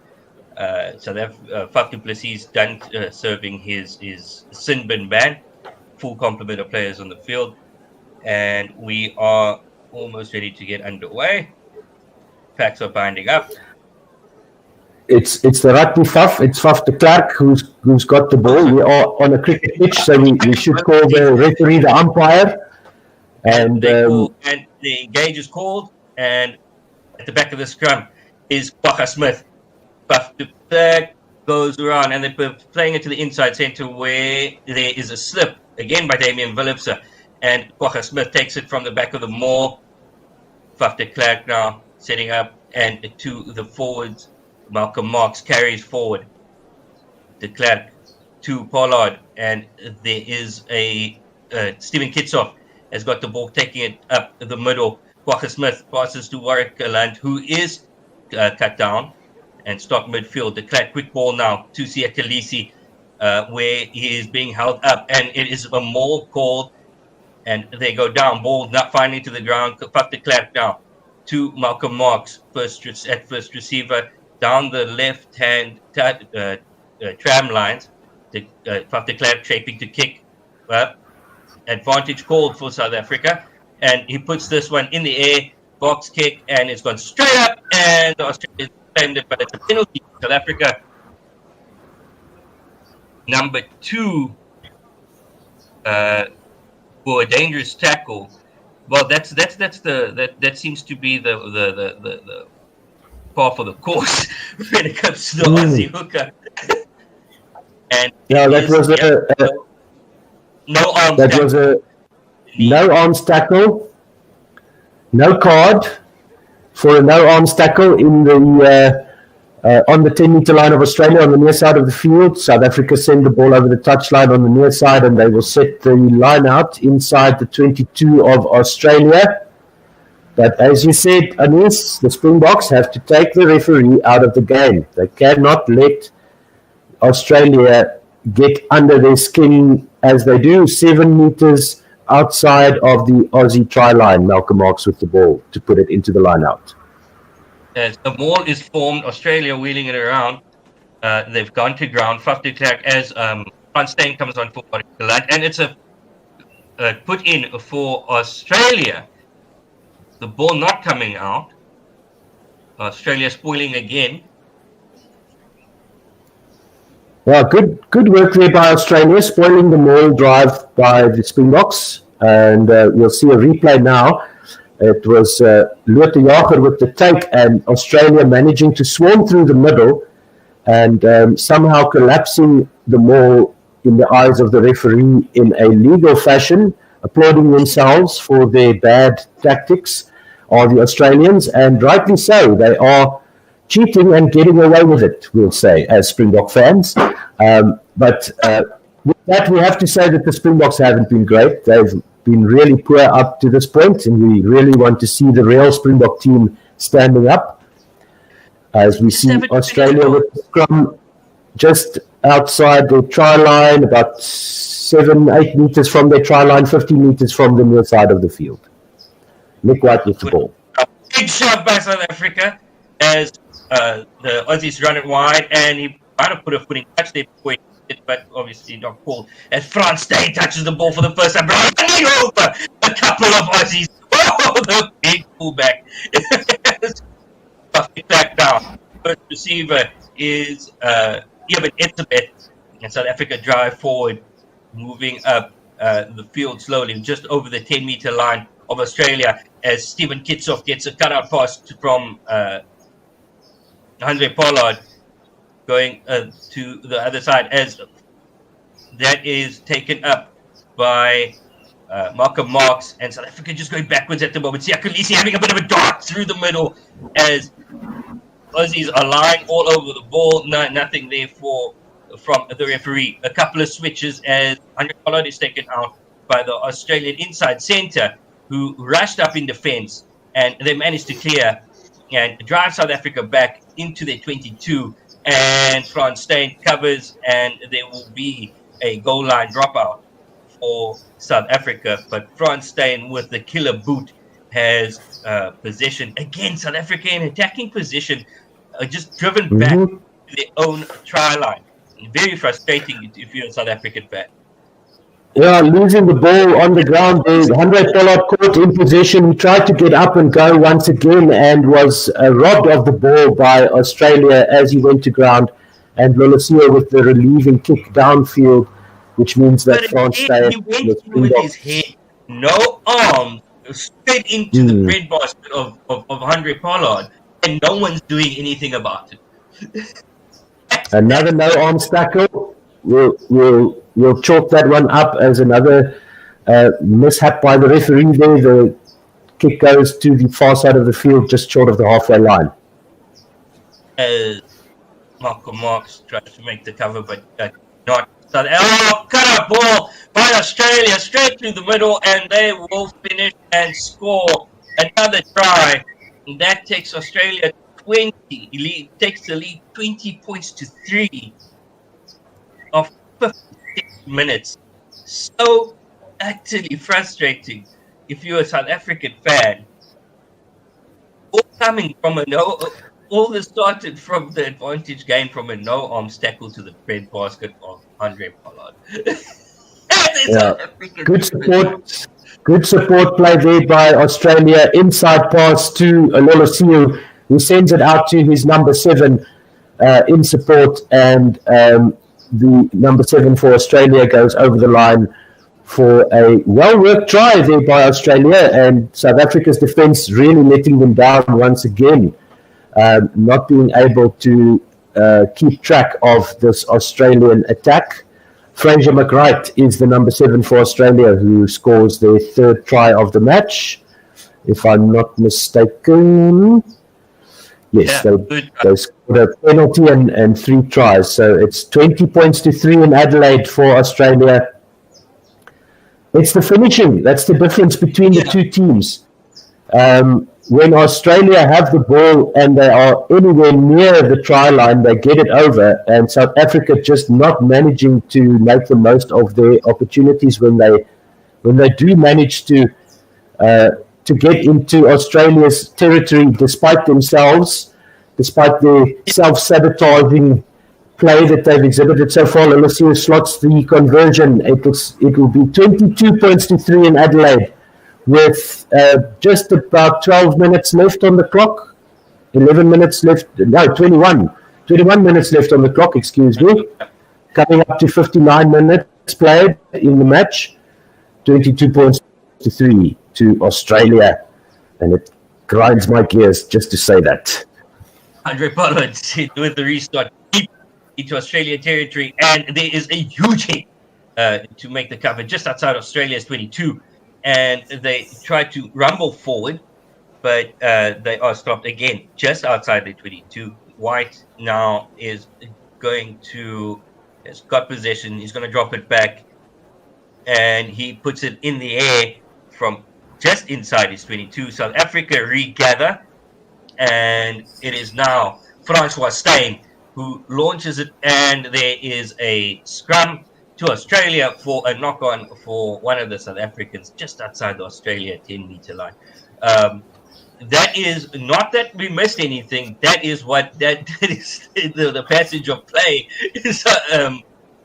So they've Faf du Plessis done serving his sin bin ban, full complement of players on the field, and we are almost ready to get underway. Packs are binding up. It's the rugby Faf. It's Faf de Klerk who's got the ball. We are on a cricket pitch, so we should call the referee the umpire. And the engage is called, and at the back of the scrum is Kwagga Smith. Faf de Klerk goes around, and they're playing it to the inside centre where there is a slip again by Damien Willemse, and Kwagga Smith takes it from the back of the maul. Faf de Klerk now setting up and to the forwards. Malcolm Marx carries forward. De Klerk to Pollard, and there is a Stephen Kitsoff has got the ball, taking it up the middle. Kwagga Smith passes to Warwick Galant, who is cut down and stopped midfield. De Klerk quick ball now to Siya Kolisi, where he is being held up, and it is a maul called, and they go down. Ball not finally to the ground. Faf de Klerk now to Malcolm Marx, first receiver. Down the left-hand tram lines, Faf de Klerk shaping to kick. Advantage called for South Africa, and he puts this one in the air, box kick, and it's gone straight up, and Australia claimed it, but it's a penalty for South Africa. Number 2 for a dangerous tackle. Well, that seems to be the par for the course when it comes to the Aussie hooker. And Yeah, that is- was no arms. that was a no arms tackle, no card for a no arms tackle in the on the 10-meter line of Australia on the near side of the field. South Africa send the ball over the touchline on the near side, and they will set the line out inside the 22 of Australia. But as you said, Anis, the Springboks have to take the referee out of the game. They cannot let Australia get under their skin as they do, 7 meters outside of the Aussie try line. Malcolm Marks with the ball to put it into the line out. As the maul is formed, Australia wheeling it around. They've gone to ground, fluffed attack as Van Steen comes on for and it's a put in for Australia. The ball not coming out. Australia spoiling again. Well, good work there by Australia, spoiling the maul drive by the Springboks. And we'll see a replay now. It was Lotte Jager with the take, and Australia managing to swarm through the middle and somehow collapsing the maul in the eyes of the referee in a legal fashion, applauding themselves for their bad tactics are the Australians, and rightly so. They are cheating and getting away with it, we'll say, as Springbok fans. But with that, we have to say that the Springboks haven't been great. They've been really poor up to this point, and we really want to see the real Springbok team standing up. As we see Australia with the scrum just outside the try line, about 7-8 meters from their try line, 15 meters from the near side of the field. Nick White with the ball. Big shot by South Africa as the Aussies run it wide, and he might have put a footing touch there before he did it, but obviously not called. As Frans Steyn touches the ball for the first time, running over a couple of Aussies. Oh, the big pullback. Back down. First receiver is Eben Etzebeth, and South Africa drive forward, moving up the field slowly, just over the 10-meter line of Australia, as Stephen Kitsoff gets a cutout pass from Andre Pollard, going to the other side, as that is taken up by Malcolm Marks, and South Africa just going backwards at the moment. Siya Kolisi having a bit of a dart through the middle, as Aussies are lying all over the ball. Nothing there from the referee. A couple of switches as Andre Pollard is taken out by the Australian inside centre, who rushed up in defence, and they managed to clear and drive South Africa back into their 22, and Frans Steyn covers, and there will be a goal line dropout for South Africa. But Frans Steyn with the killer boot has possession. Again, South Africa in attacking position, just driven back to their own try line. Very frustrating if you're a South African fan. Yeah, losing the ball on the ground. Andre Pollard caught in possession. He tried to get up and go once again and was robbed of the ball by Australia as he went to ground. And Lolosio with the relieving kick downfield, which means that Frans Steyn... He went with his head, no arms, straight into the bread basket of Andre Pollard, and no one's doing anything about it. Another no-arms tackle. We'll chalk that one up as another mishap by the referee there. The kick goes to the far side of the field, just short of the halfway line. As Malcolm Marks tries to make the cover, but not. Cut out ball by Australia straight through the middle, and they will finish and score another try. And that takes Australia 20. Takes the lead 20 points to 3 of 56 minutes. So actually frustrating if you're a South African fan. All coming from all this started from the advantage gained from a no-arms tackle to the bread basket of Andre Pollard. Good support play there by Australia. Inside pass to Lolosio, who sends it out to his number 7 in support, and the number 7 for Australia goes over the line for a well-worked try there by Australia, and South Africa's defence really letting them down once again, not being able to keep track of this Australian attack. Fraser McWright is the number 7 for Australia, who scores their 3rd try of the match, if I'm not mistaken. Yes, they scored a penalty and 3 tries. So it's 20 points to 3 in Adelaide for Australia. It's the finishing. That's the difference between the two teams. When Australia have the ball and they are anywhere near the try line, they get it over. And South Africa just not managing to make the most of their opportunities when they do manage to get into Australia's territory, despite themselves, despite the self-sabotaging play that they've exhibited so far. Lalisia slots the conversion. It will be 22 points to 3 in Adelaide, with just about 12 minutes left on the clock. 11 minutes left. No, 21. 21 minutes left on the clock, excuse me. Coming up to 59 minutes played in the match. 22 points to 3 to Australia. And it grinds my gears just to say that. Andre Pollard with the restart deep into Australian territory. And there is a huge hit to make the cover just outside Australia's 22. And they try to rumble forward, but they are stopped again just outside the 22. White now has got possession. He's going to drop it back, and he puts it in the air from just inside his 22. South Africa regather, and it is now Francois Steyn who launches it, and there is a scrum to Australia for a knock-on for one of the South Africans just outside the Australia 10-meter line. That is not that we missed anything. That is that is the passage of play.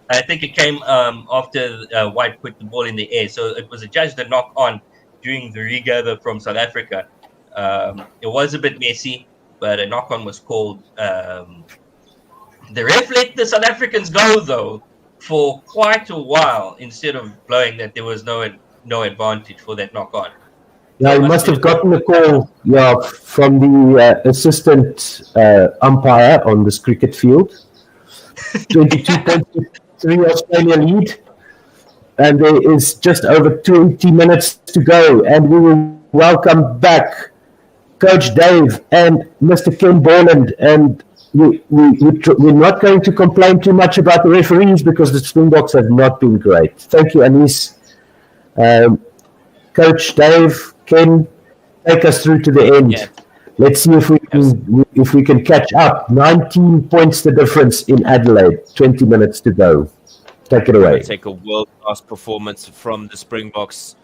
I think it came after White put the ball in the air. So it was adjudged a knock-on during the regather from South Africa. It was a bit messy, but a knock-on was called. The ref let the South Africans go, though, for quite a while, instead of blowing that there was no advantage for that knock-on. Yeah, he must have gotten a call from the assistant umpire on this cricket field. 22 points to 3 Australia lead. And there is just over 20 minutes to go. And we will welcome back Coach Dave and Mr. Ken Borland. And we're not going to complain too much about the referees because the Springboks have not been great. Thank you, Anis. Coach Dave, Ken, take us through to the end. Yeah. Let's see if we can catch up. 19 points the difference in Adelaide. 20 minutes to go. Take it away. Take a world-class performance from the Springboks.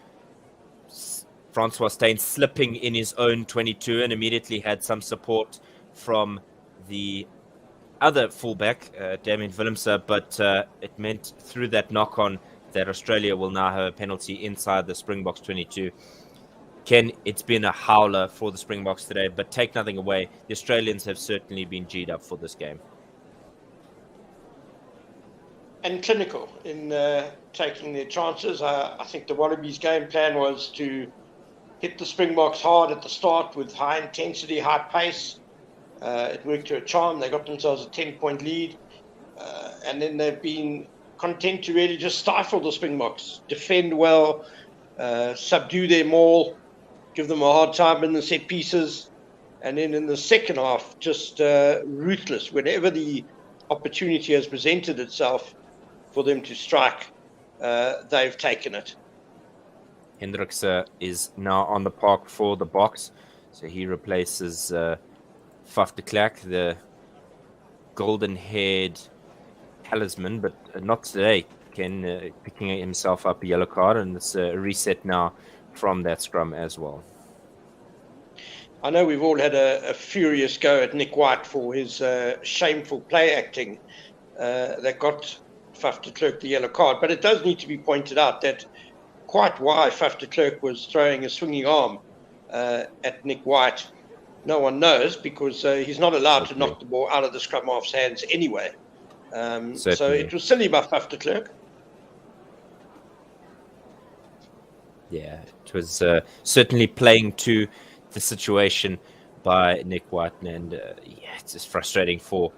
Francois Steyn slipping in his own 22 and immediately had some support from the other fullback, Damien Willemse, but it meant through that knock-on that Australia will now have a penalty inside the Springboks 22. Ken, it's been a howler for the Springboks today, but take nothing away. The Australians have certainly been G'd up for this game. And clinical in taking their chances. I think the Wallabies' game plan was to hit the Springboks hard at the start with high intensity, high pace. It worked to a charm. They got themselves a 10-point lead. And then they've been content to really just stifle the Springboks, defend well, subdue their maul, give them a hard time in the set pieces. And then in the second half, just ruthless. Whenever the opportunity has presented itself for them to strike, they've taken it. Hendricks is now on the park for the Boks. So he replaces Faf de Klerk, the golden-haired talisman, but not today. Ken picking himself up a yellow card, and it's a reset now from that scrum as well. I know we've all had a furious go at Nick White for his shameful play acting that got Faf de Klerk the yellow card, but it does need to be pointed out that quite why Faf de Klerk was throwing a swinging arm at Nick White, no one knows, because he's not allowed to knock the ball out of the scrum half's hands anyway. So it was silly by Faf de Klerk. Yeah, it was certainly playing to the situation by Nick White, and it's just frustrating for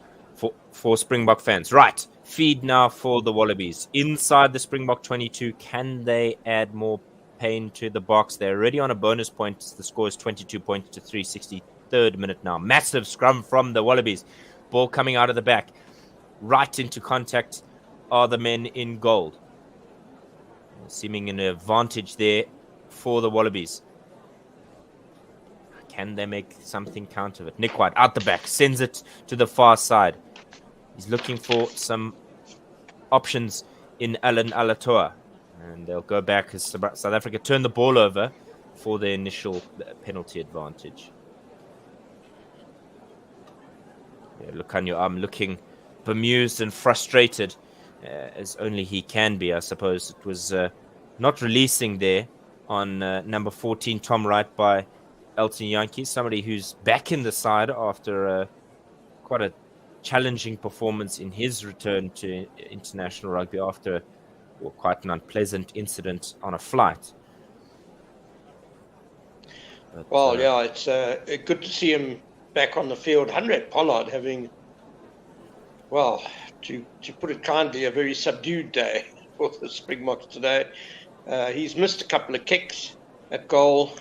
for Springbok fans. Right, feed now for the Wallabies. Inside the Springbok 22, can they add more pain to the box? They're already on a bonus point. The score is 22 points to 3, 63rd minute now. Massive scrum from the Wallabies. Ball coming out of the back. Right into contact are the men in gold. Seeming an advantage there for the Wallabies. Can they make something count of it? Nick White out the back, sends it to the far side. He's looking for some options in Alan Alatoa. And they'll go back as South Africa turn the ball over for their initial penalty advantage. Yeah, Lucanio looking bemused and frustrated, as only he can be, I suppose. It was not releasing there on number 14, Tom Wright, by Elton Yankee, somebody who's back in the side after quite a challenging performance in his return to international rugby after quite an unpleasant incident on a flight. But, yeah, it's good to see him back on the field. Hanré Pollard having, well, to put it kindly, a very subdued day for the Springboks today. He's missed a couple of kicks at goal.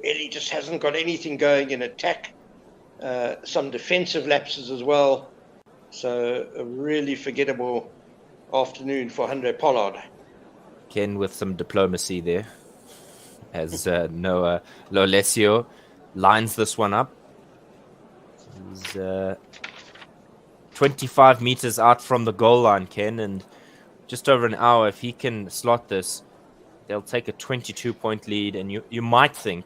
Really just hasn't got anything going in attack. Some defensive lapses as well. So a really forgettable afternoon for Hanré Pollard. Ken with some diplomacy there, as Noah Lolesio lines this one up. He's 25 meters out from the goal line, Ken, and just over an hour. If he can slot this, they'll take a 22-point lead, and you might think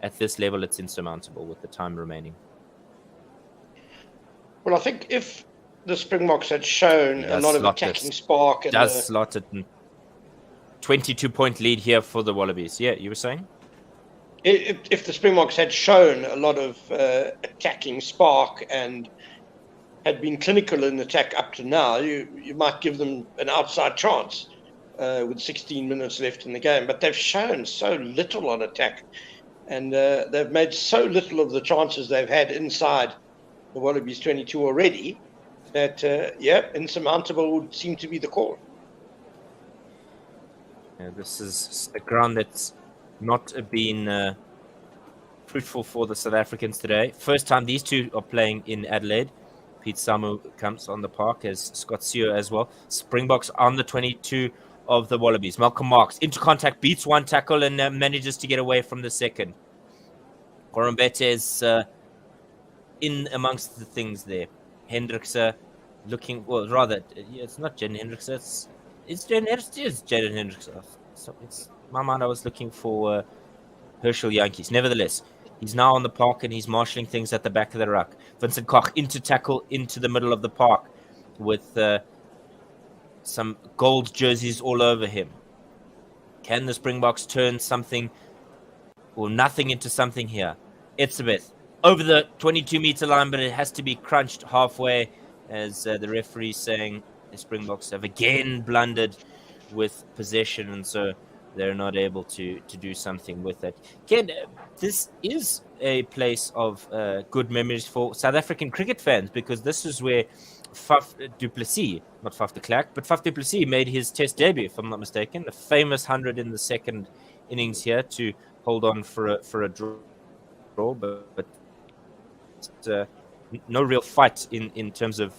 at this level it's insurmountable with the time remaining. Well, I think if the Springboks had shown a lot of attacking spark, and slot it. 22-point lead here for the Wallabies. Yeah, you were saying? If the Springboks had shown a lot of attacking spark and had been clinical in attack up to now, you might give them an outside chance with 16 minutes left in the game. But they've shown so little on attack, and they've made so little of the chances they've had inside the Wallabies 22 already that, insurmountable would seem to be the call. Yeah, this is a ground that's not been fruitful for the South Africans today. First time these two are playing in Adelaide. Pete Samu comes on the park, as Scott Seo as well. Springboks on the 22 of the Wallabies. Malcolm Marks into contact, beats one tackle and manages to get away from the second. Gorombete is in amongst the things there. Hendrikse looking, well, rather, it's not Jaden Hendrikse, it's Jaden Hendrikse. So it's my mind, I was looking for Herschel Yankees. Nevertheless, he's now on the park and he's marshalling things at the back of the ruck. Vincent Koch into tackle into the middle of the park with some gold jerseys all over him. Can the Springboks turn something or nothing into something here? Etzebeth over the 22-meter line, but it has to be crunched halfway, as the referee saying the Springboks have again blundered with possession, and so they're not able to do something with it. Ken, this is a place of good memories for South African cricket fans, because this is where Faf du Plessis, not Faf de Klerk, but Faf du Plessis made his test debut, if I'm not mistaken. A famous 100 in the second innings here to hold on for a draw, but no real fight in terms of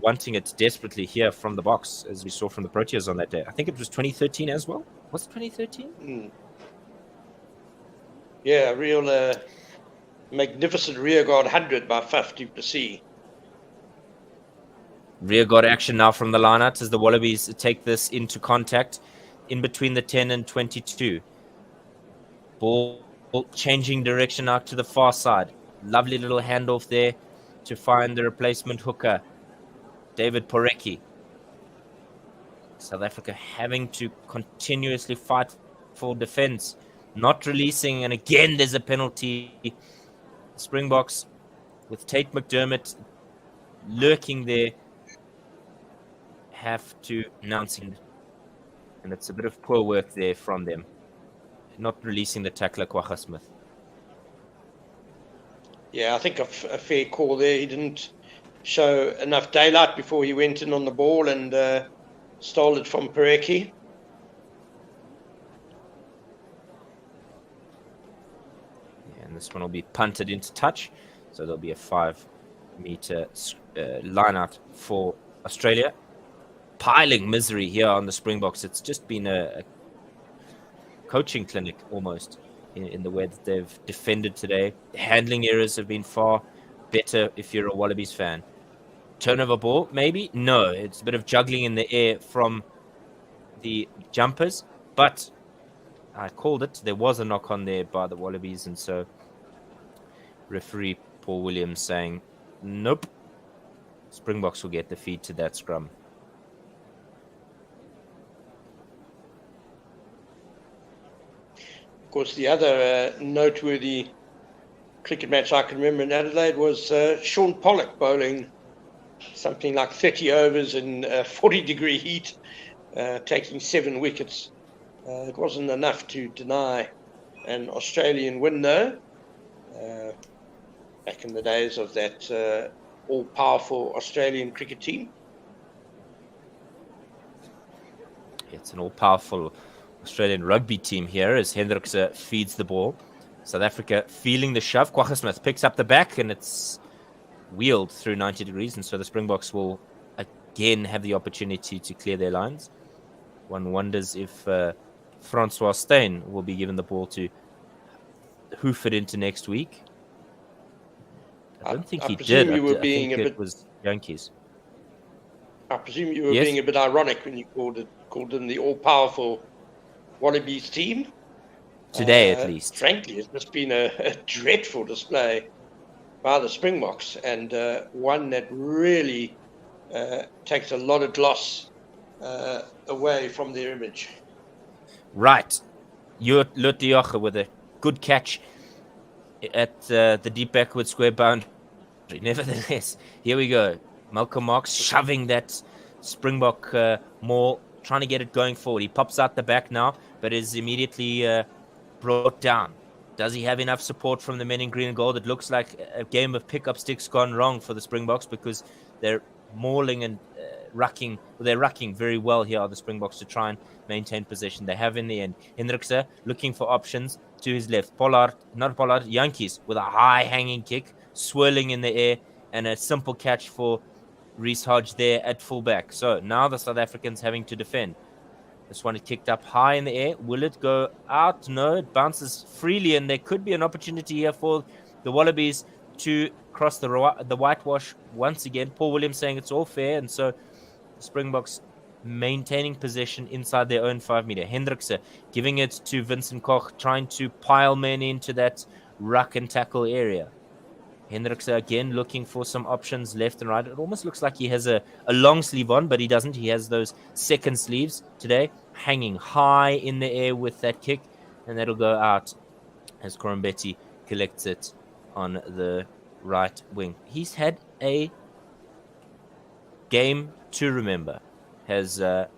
wanting it desperately here from the box, as we saw from the Proteas on that day. I think it was 2013 as well. Was it 2013? Yeah, a real magnificent rearguard 100 by Faf du Plessis. Rearguard action now from the lineout as the Wallabies take this into contact in between the 10 and 22. Ball changing direction out to the far side. Lovely little handoff there to find the replacement hooker, David Porecki. South Africa having to continuously fight for defense, not releasing, and again there's a penalty. Springboks with Tate McDermott lurking there have to announce it, and it's a bit of poor work there from them, not releasing the tackler Kwagga Smith. Yeah, I think a fair call there. He didn't show enough daylight before he went in on the ball and stole it from Pereki. Yeah, and this one will be punted into touch, so there'll be a 5-meter line out for Australia. Piling misery here on the Springboks. It's just been a coaching clinic almost in the way that they've defended today. The handling errors have been far better if you're a Wallabies fan. Turnover ball, maybe? No, it's a bit of juggling in the air from the jumpers, but I called it. There was a knock on there by the Wallabies, and so referee Paul Williams saying, nope, Springboks will get the feed to that scrum. Of course, the other noteworthy cricket match I can remember in Adelaide was Sean Pollock bowling something like 30 overs in 40-degree heat, taking 7 wickets. It wasn't enough to deny an Australian win, though. Back in the days of that all-powerful Australian cricket team. It's an all-powerful Australian rugby team here as Hendrikse feeds the ball. South Africa feeling the shove. Kwagga Smith picks up the back and it's wheeled through 90 degrees, and so the Springboks will again have the opportunity to clear their lines. One wonders if Francois Steyn will be given the ball to hoof it into next week. I don't think he did. You were I being think a it bit, was Yankees. I presume you were Yes? being a bit ironic when you called them the all-powerful Wallabies team. Today, at least. Frankly, it's just been a dreadful display by the Springboks, and one that really takes a lot of gloss away from their image. Right. Lut Dioche with a good catch at the deep backward square boundary. Nevertheless, here we go. Malcolm Marx shoving that Springbok maul, trying to get it going forward. He pops out the back now, but is immediately brought down. Does he have enough support from the men in green and gold? It looks like a game of pick-up sticks gone wrong for the Springboks because they're mauling and rucking. Well, they're rucking very well here are the Springboks to try and maintain possession. They have in the end. Hendrikse looking for options to his left. Yankees with a high hanging kick, swirling in the air, and a simple catch for Reece Hodge there at fullback. So now the South Africans having to defend. This one is kicked up high in the air. Will it go out? No, it bounces freely, and there could be an opportunity here for the Wallabies to cross the whitewash once again. Paul Williams saying it's all fair, and so the Springboks maintaining possession inside their own 5-meter. Hendrikse giving it to Vincent Koch, trying to pile men into that ruck and tackle area. Hendrikse again looking for some options left and right. It almost looks like he has a long sleeve on, but he doesn't. He has those second sleeves today, hanging high in the air with that kick, and that'll go out as Corambetti collects it on the right wing. He's had a game to remember, has Marika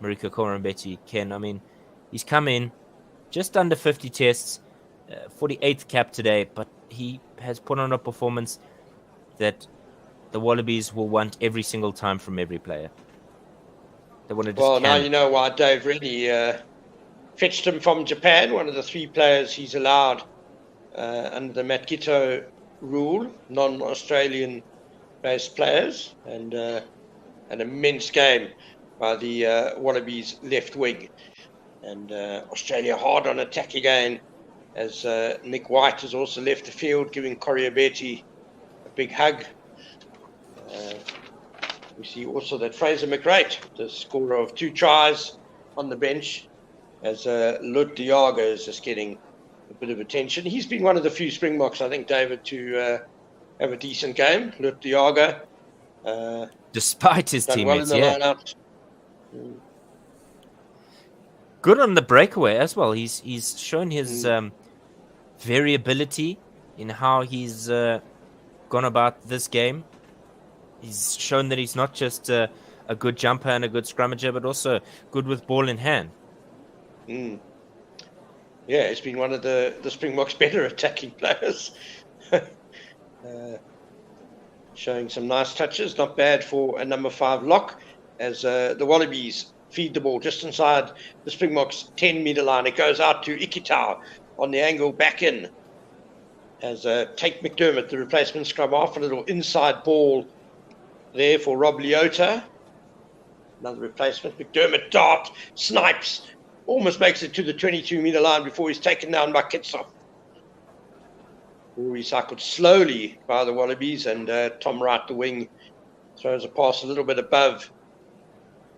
Corambetti, Ken. I mean, he's come in just under 50 tests, 48th cap today, but he has put on a performance that the Wallabies will want every single time from every player. They want to just well, now you know why Dave really fetched him from Japan, one of the 3 players he's allowed under the Matkito rule, non-Australian based players, and an immense game by the Wallabies left wing. And Australia hard on attack again, as Nick White has also left the field, giving Corambetti a big hug. We see also that Fraser McReight, the scorer of 2 tries on the bench, as Lut Diogo is just getting a bit of attention. He's been one of the few Springboks, I think, David, to have a decent game. Lut Diogo. Despite his teammates, well good on the breakaway as well. He's shown his variability in how he's gone about this game. He's shown that he's not just a good jumper and a good scrummager, but also good with ball in hand. Yeah, he's been one of the Springboks' better attacking players. showing some nice touches. Not bad for a number 5 lock as the Wallabies feed the ball just inside the Springboks 10-meter line. It goes out to Ikitau on the angle back in as Tate McDermott, the replacement scrum half, a little inside ball there for Rob Leota. Another replacement. McDermott dart, snipes, almost makes it to the 22-meter line before he's taken down by Kitsoff. Recycled slowly by the Wallabies, and Tom Wright, the wing, throws a pass a little bit above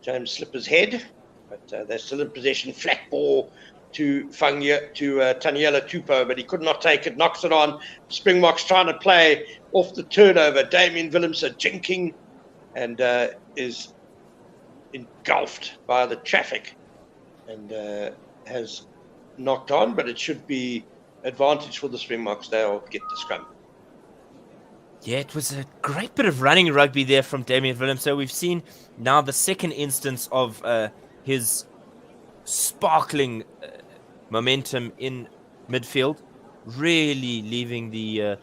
James Slipper's head, but they're still in possession. Flat ball to Taniela Tupou, but he could not take it, knocks it on. Springboks trying to play off the turnover. Damien Willemse jinking and is engulfed by the traffic and has knocked on, but it should be advantage for the Springboks. They'll get the scrum. Yeah, it was a great bit of running rugby there from Damien Willemse. So we've seen now the second instance of his sparkling momentum in midfield, really leaving the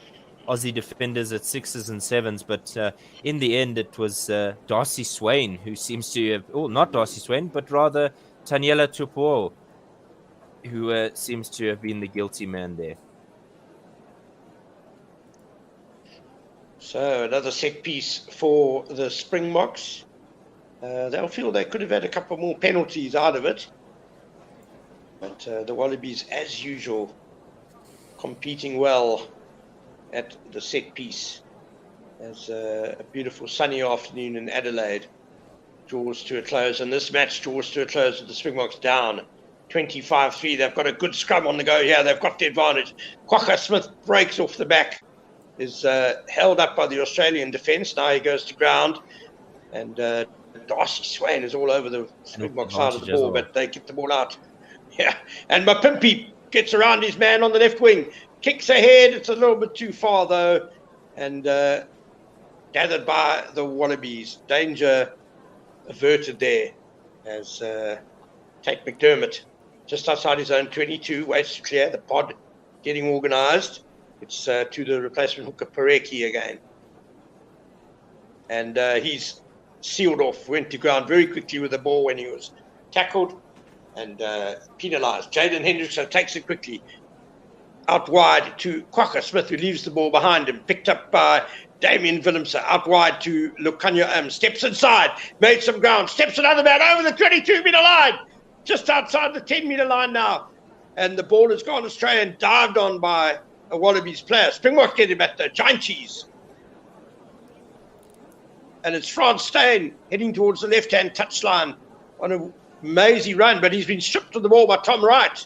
Aussie defenders at 6s and 7s. But in the end, it was Darcy Swain who seems to have, not Darcy Swain, but rather Taniela Tupou, who seems to have been the guilty man there. So another set piece for the Springboks. They'll feel they could have had a couple more penalties out of it. But the Wallabies, as usual, competing well at the set piece. As a beautiful sunny afternoon in Adelaide draws to a close. And this match draws to a close with the Springboks down 25-3. They've got a good scrum on the go here. They've got the advantage. Kwagga Smith breaks off the back. Is held up by the Australian defence. Now he goes to ground. And Darcy Swain is all over the Springbok side of the ball, but they get the ball out. Yeah, and Mapimpi gets around his man on the left wing. Kicks ahead. It's a little bit too far, though. And gathered by the Wallabies. Danger averted there as Tate McDermott, just outside his own 22, waits to clear. The pod getting organised. It's to the replacement hooker Pareki again. And he's sealed off, went to ground very quickly with the ball when he was tackled and penalised. Jaden Hendrickson takes it quickly. Out wide to Kwagga Smith, who leaves the ball behind him. Picked up by Damien Willemse. Out wide to Lucanio steps inside, made some ground, steps another man over the 22-metre line. Just outside the 10-metre line now. And the ball has gone astray and dived on by a Wallabies player. Springbok get him at the giant cheese. And it's Frans Steyn heading towards the left-hand touchline on a mazy run, but he's been stripped of the ball by Tom Wright,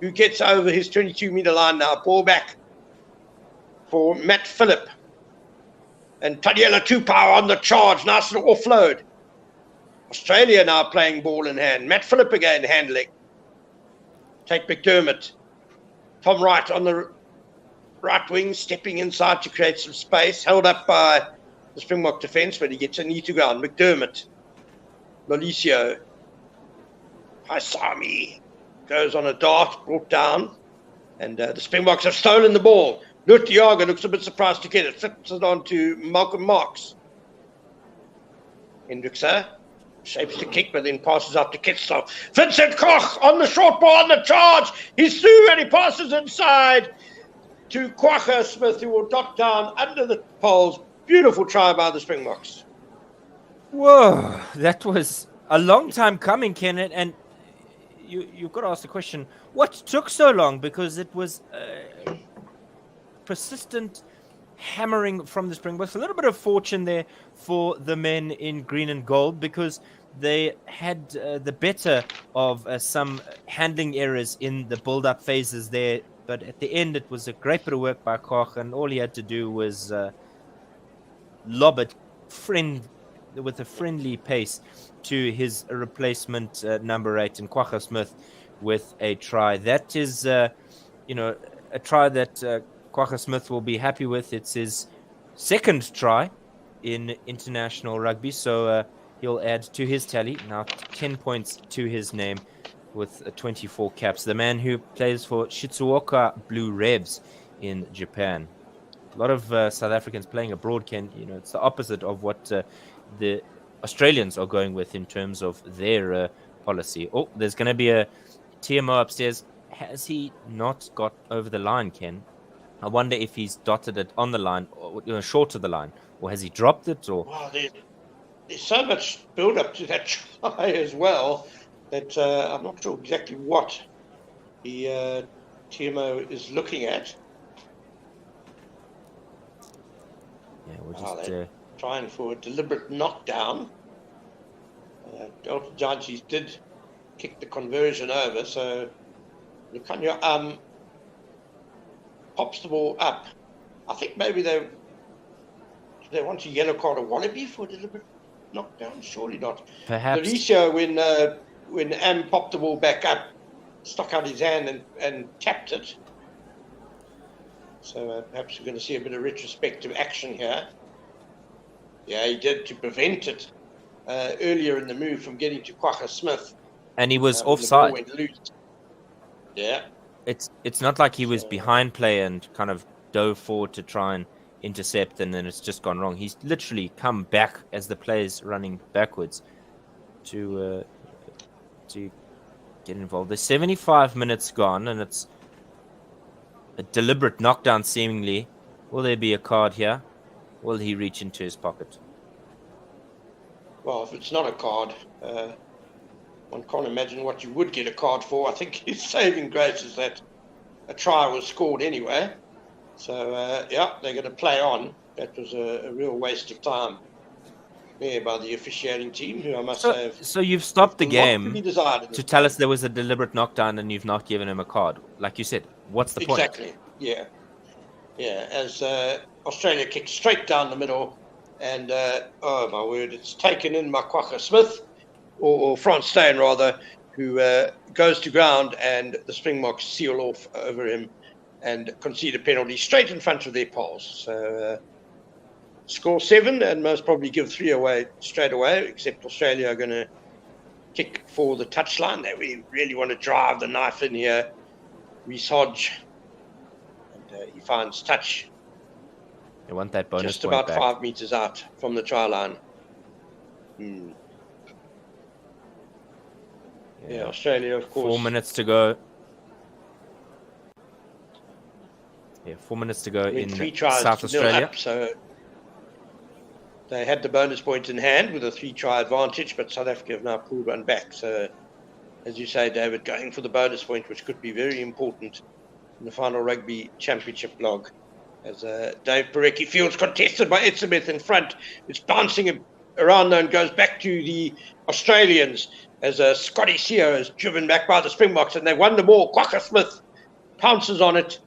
who gets over his 22-metre line now. Ball back for Matt Phillip. And Taniela Tupou on the charge. Nice little offload. Australia now playing ball in hand. Matt Phillip again handling. Tate McDermott. Tom Wright on the right wing, stepping inside to create some space. Held up by the Springbok defence, but he gets a knee to ground. McDermott. Lolicio. Haisami goes on a dart, brought down. And the Springboks have stolen the ball. Lutiaga looks a bit surprised to get it. Flips it on to Malcolm Marks. Hendrickson shapes the kick, but then passes out to Kitsoff. Vincent Koch on the short ball, on the charge. He's through and he passes inside to Kwagga Smith, who will duck down under the poles. Beautiful try by the Springboks. Whoa, that was a long time coming, Kenneth, and you've got to ask the question, what took so long? Because it was persistent hammering from the Springboks. A little bit of fortune there for the men in green and gold, because they had the better of some handling errors in the build-up phases there. But at the end, it was a great bit of work by Koch, and all he had to do was lob it with a friendly pace to his replacement number 8, and Kwagga Smith with a try. That is, a try that Kwagga Smith will be happy with. It's his second try in international rugby, so he'll add to his tally now 10 points to his name with 24 caps. The man who plays for Shizuoka Blue Rebs in Japan. A lot of South Africans playing abroad, Ken. It's the opposite of what the Australians are going with in terms of their policy. Oh, there's going to be a TMO upstairs. Has he not got over the line, Ken? I wonder if he's dotted it on the line or short of the line, or has he dropped it? Or Wow, there's so much build up to that try as well that I'm not sure exactly what the TMO is looking at. Yeah, we're just trying for a deliberate knockdown. Elton Jantjies did kick the conversion over, so Lukhanyo pops the ball up. I think maybe they want to yellow card a Wallaby for a deliberate knockdown. Surely not. Perhaps. Mauricio, when Am popped the ball back up, stuck out his hand and tapped it. So perhaps we're going to see a bit of retrospective action here. Yeah, he did to prevent it earlier in the move from getting to Kwagga Smith. And he was offside. Went loose. Yeah. It's not like he was behind play and kind of dove forward to try and intercept and then it's just gone wrong. He's literally come back as the player's running backwards to get involved. There's 75 minutes gone and it's a deliberate knockdown seemingly. Will there be a card here? Will he reach into his pocket? Well, if it's not a card, one can't imagine what you would get a card for. I think his saving grace is that a try was scored anyway. So, yeah, they're going to play on. That was a real waste of time there by the officiating team, who I must say... So you've stopped the game to tell us there was a deliberate knockdown and you've not given him a card. Like you said, what's the point? Exactly, yeah. Yeah, as Australia kicked straight down the middle and, oh my word, it's taken in by Kwagga Smith, or Frans Steyn rather, who goes to ground and the Springboks seal off over him and concede a penalty straight in front of their poles. So score 7 and most probably give 3 away straight away, except Australia are going to kick for the touchline. They really want to drive the knife in here. Reece Hodge, and he finds touch. They want that bonus just point about back. 5 meters out from the try line. Yeah, Australia, of course. 4 minutes to go. Yeah, 4 minutes to go in 3 tries South to 0 Australia. up, so they had the bonus point in hand with a 3-try advantage, but South Africa have now pulled one back. So, as you say, David, going for the bonus point, which could be very important in the final Rugby Championship log. As Dave Parecki fields contested by Ed Smith in front. It's bouncing around now and goes back to the Australians as Scotty Seo is driven back by the Springboks, and they won the ball. Kwagga Smith pounces on it,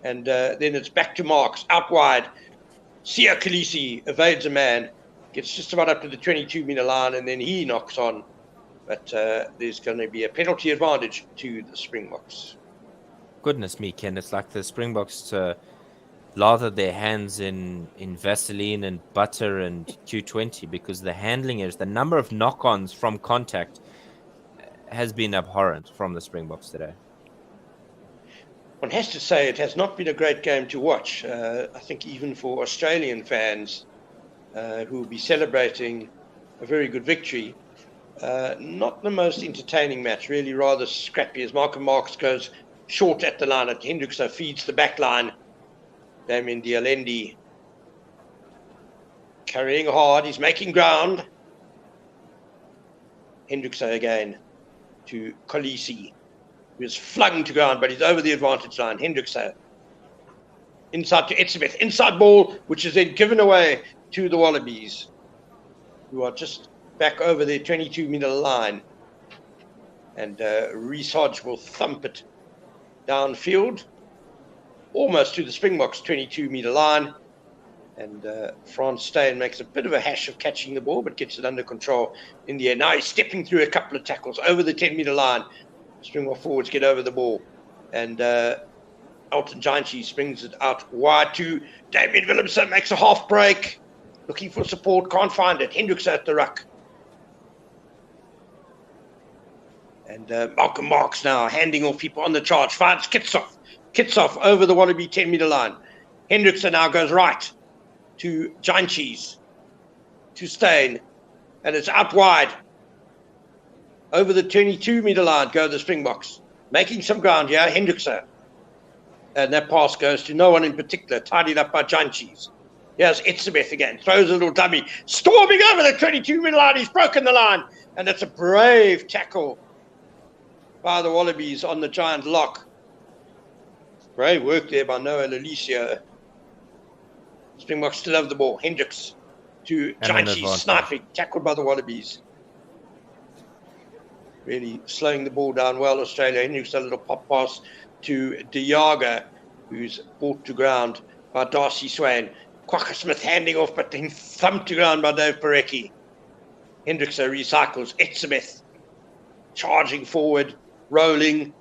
and then it's back to Marks, out wide. Sia Khaleesi evades a man, gets just about up to the 22-meter line, and then he knocks on. But there's going to be a penalty advantage to the Springboks. Goodness me, Ken. It's like the Springboks lather their hands in Vaseline and butter and Q20 because the handling is, the number of knock-ons from contact has been abhorrent from the Springboks today. One has to say it has not been a great game to watch. I think even for Australian fans who will be celebrating a very good victory, not the most entertaining match, really rather scrappy as Malcolm Marx goes short at the line. Hendrickson feeds the back line. Damien Dialendi carrying hard. He's making ground. Hendrickson again to Khaleesi, who is flung to ground, but he's over the advantage line. Hendrickson inside to Etzebeth. Inside ball, which is then given away to the Wallabies, who are just back over their 22-meter line. And Reece Hodge will thump it downfield, almost to the Springboks' 22-meter line. And Frans Steyn makes a bit of a hash of catching the ball, but gets it under control in the air. Now he's stepping through a couple of tackles over the 10-meter line. Springbok forwards get over the ball. And Elton Jantjies springs it out wide to David Willemse, makes a half break. Looking for support, can't find it. Hendrickson at the ruck. And Malcolm Marx now handing off people on the charge. Finds Kitsoff over the Wallaby 10-meter line. Hendrickson now goes right to Giant Cheese, to Steyn, and it's out wide. Over the 22-meter line go the Springboks. Making some ground here, Hendrickson. And that pass goes to no one in particular, tidied up by Giant Cheese. Here's Etzebeth again, throws a little dummy, storming over the 22-meter line. He's broken the line, and it's a brave tackle by the Wallabies on the giant lock. Brave work there by Noah Lalicio. Springboks still have the ball. Hendricks to Giant Cheese, sniping, tackled by the Wallabies. Really slowing the ball down well, Australia. Hendricks a little pop pass to De Jager, who's brought to ground by Darcy Swain. Quacker Smith handing off, but then thumped to ground by Dave Parecki. Hendricks recycles. Etzebeth charging forward, rolling,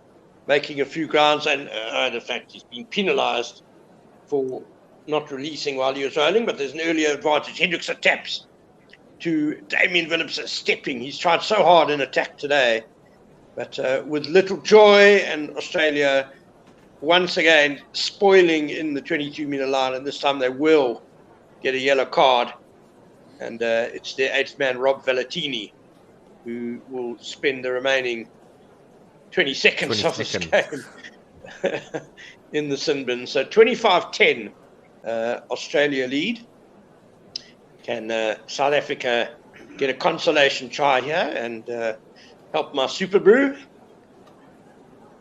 making a few grounds, and in fact he's been penalised for not releasing while he was rolling, but there's an earlier advantage. Hendricks taps to Damien Willemse, stepping. He's tried so hard in attack today, but with little joy, and Australia once again spoiling in the 22-meter line, and this time they will get a yellow card, and it's their 8th man, Rob Valentini, who will spend the remaining 20 seconds of this game in the sin bin. So 25-10, Australia lead. Can South Africa get a consolation try here and help my Super Brew?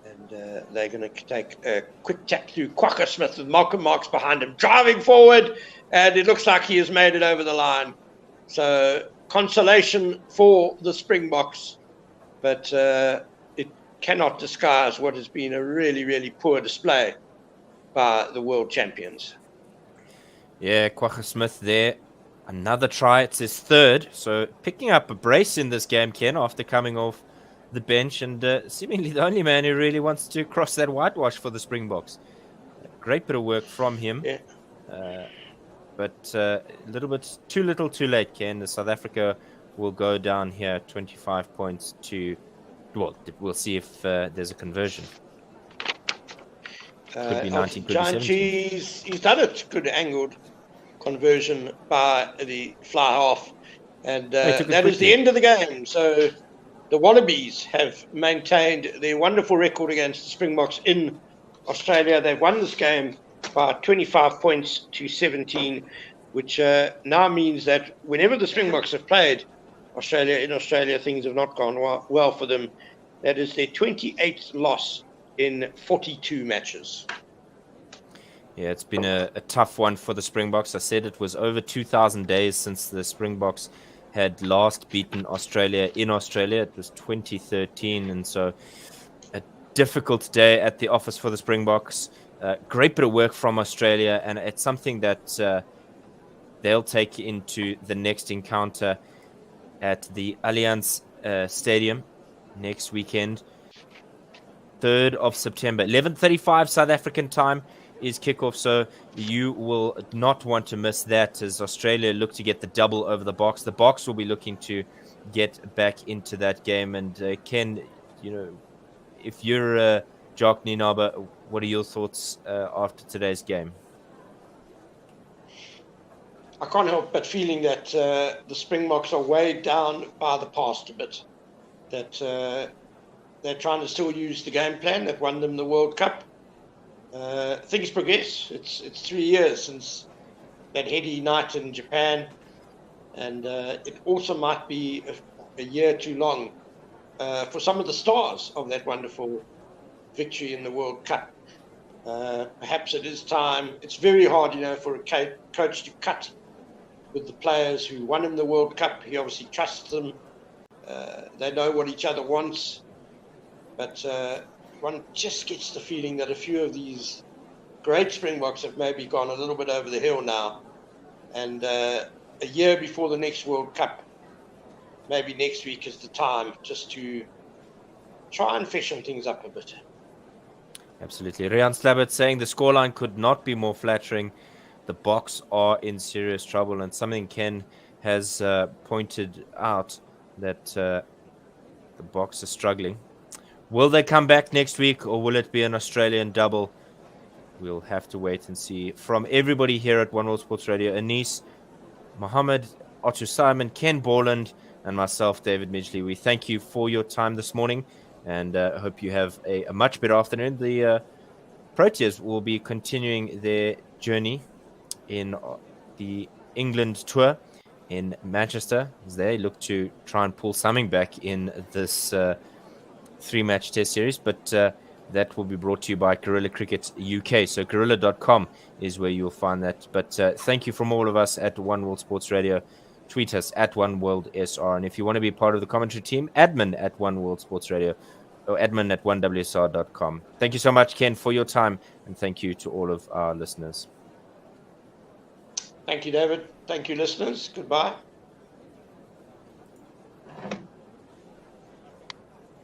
And they're going to take a quick tap through Quacker Smith with Malcolm Marx behind him, driving forward, and it looks like he has made it over the line. So consolation for the Springboks, but it cannot disguise what has been a really, really poor display by the world champions. Yeah, Quacker Smith there. Another try. It's his third. So picking up a brace in this game, Ken, after coming off the bench, and seemingly the only man who really wants to cross that whitewash for the Springboks. Great bit of work from him. Yeah. But a little bit too little too late, Ken. South Africa will go down here 25 points to... Well, we'll see if there's a conversion. Could be 19, could be 17. He's done it. Good angled conversion by the fly half, and that is the end of the game. So the Wallabies have maintained their wonderful record against the Springboks in Australia. They've won this game by 25 points to 17, which now means that whenever the Springboks have played in Australia, things have not gone well for them. That is their 28th loss in 42 matches. Yeah, it's been a tough one for the Springboks. I said it was over 2,000 days since the Springboks had last beaten Australia in Australia. It was 2013, and so a difficult day at the office for the Springboks. Great bit of work from Australia, and it's something that they'll take into the next encounter at the Allianz Stadium next weekend, 3rd of September, 11:35 South African time is kickoff, so you will not want to miss that as Australia look to get the double over the Boks. The Boks will be looking to get back into that game. And Ken, if you're Jock Nienaber, what are your thoughts after today's game? I can't help but feeling that the Springboks are weighed down by the past a bit. That they're trying to still use the game plan that won them the World Cup. Things progress. It's 3 years since that heady night in Japan, and it also might be a year too long for some of the stars of that wonderful victory in the World Cup. Perhaps it is time. It's very hard, for a coach to cut with the players who won him the World Cup. He obviously trusts them. They know what each other wants, but one just gets the feeling that a few of these great Springboks have maybe gone a little bit over the hill now. And a year before the next World Cup, maybe next week is the time just to try and freshen things up a bit. Absolutely. Rian Slabbert saying the scoreline could not be more flattering. The Boks are in serious trouble, and something Ken has pointed out that the Boks are struggling. Will they come back next week, or will it be an Australian double? we'll have to wait and see. From everybody here at One World Sports Radio, Anis, Mohammed, Otto Simon, Ken Borland, and myself, David Midgley, we thank you for your time this morning, and hope you have a much better afternoon. The Proteas will be continuing their journey in the England tour in Manchester as they look to try and pull something back in this 3-match test series, but that will be brought to you by Guerrilla Cricket UK. So guerrilla.com is where you'll find that. But thank you from all of us at One World Sports Radio. Tweet us at One World SR. And if you want to be part of the commentary team, admin at One World Sports Radio or admin at 1WSR.com. Thank you so much, Ken, for your time. And thank you to all of our listeners. Thank you, David. Thank you, listeners. Goodbye.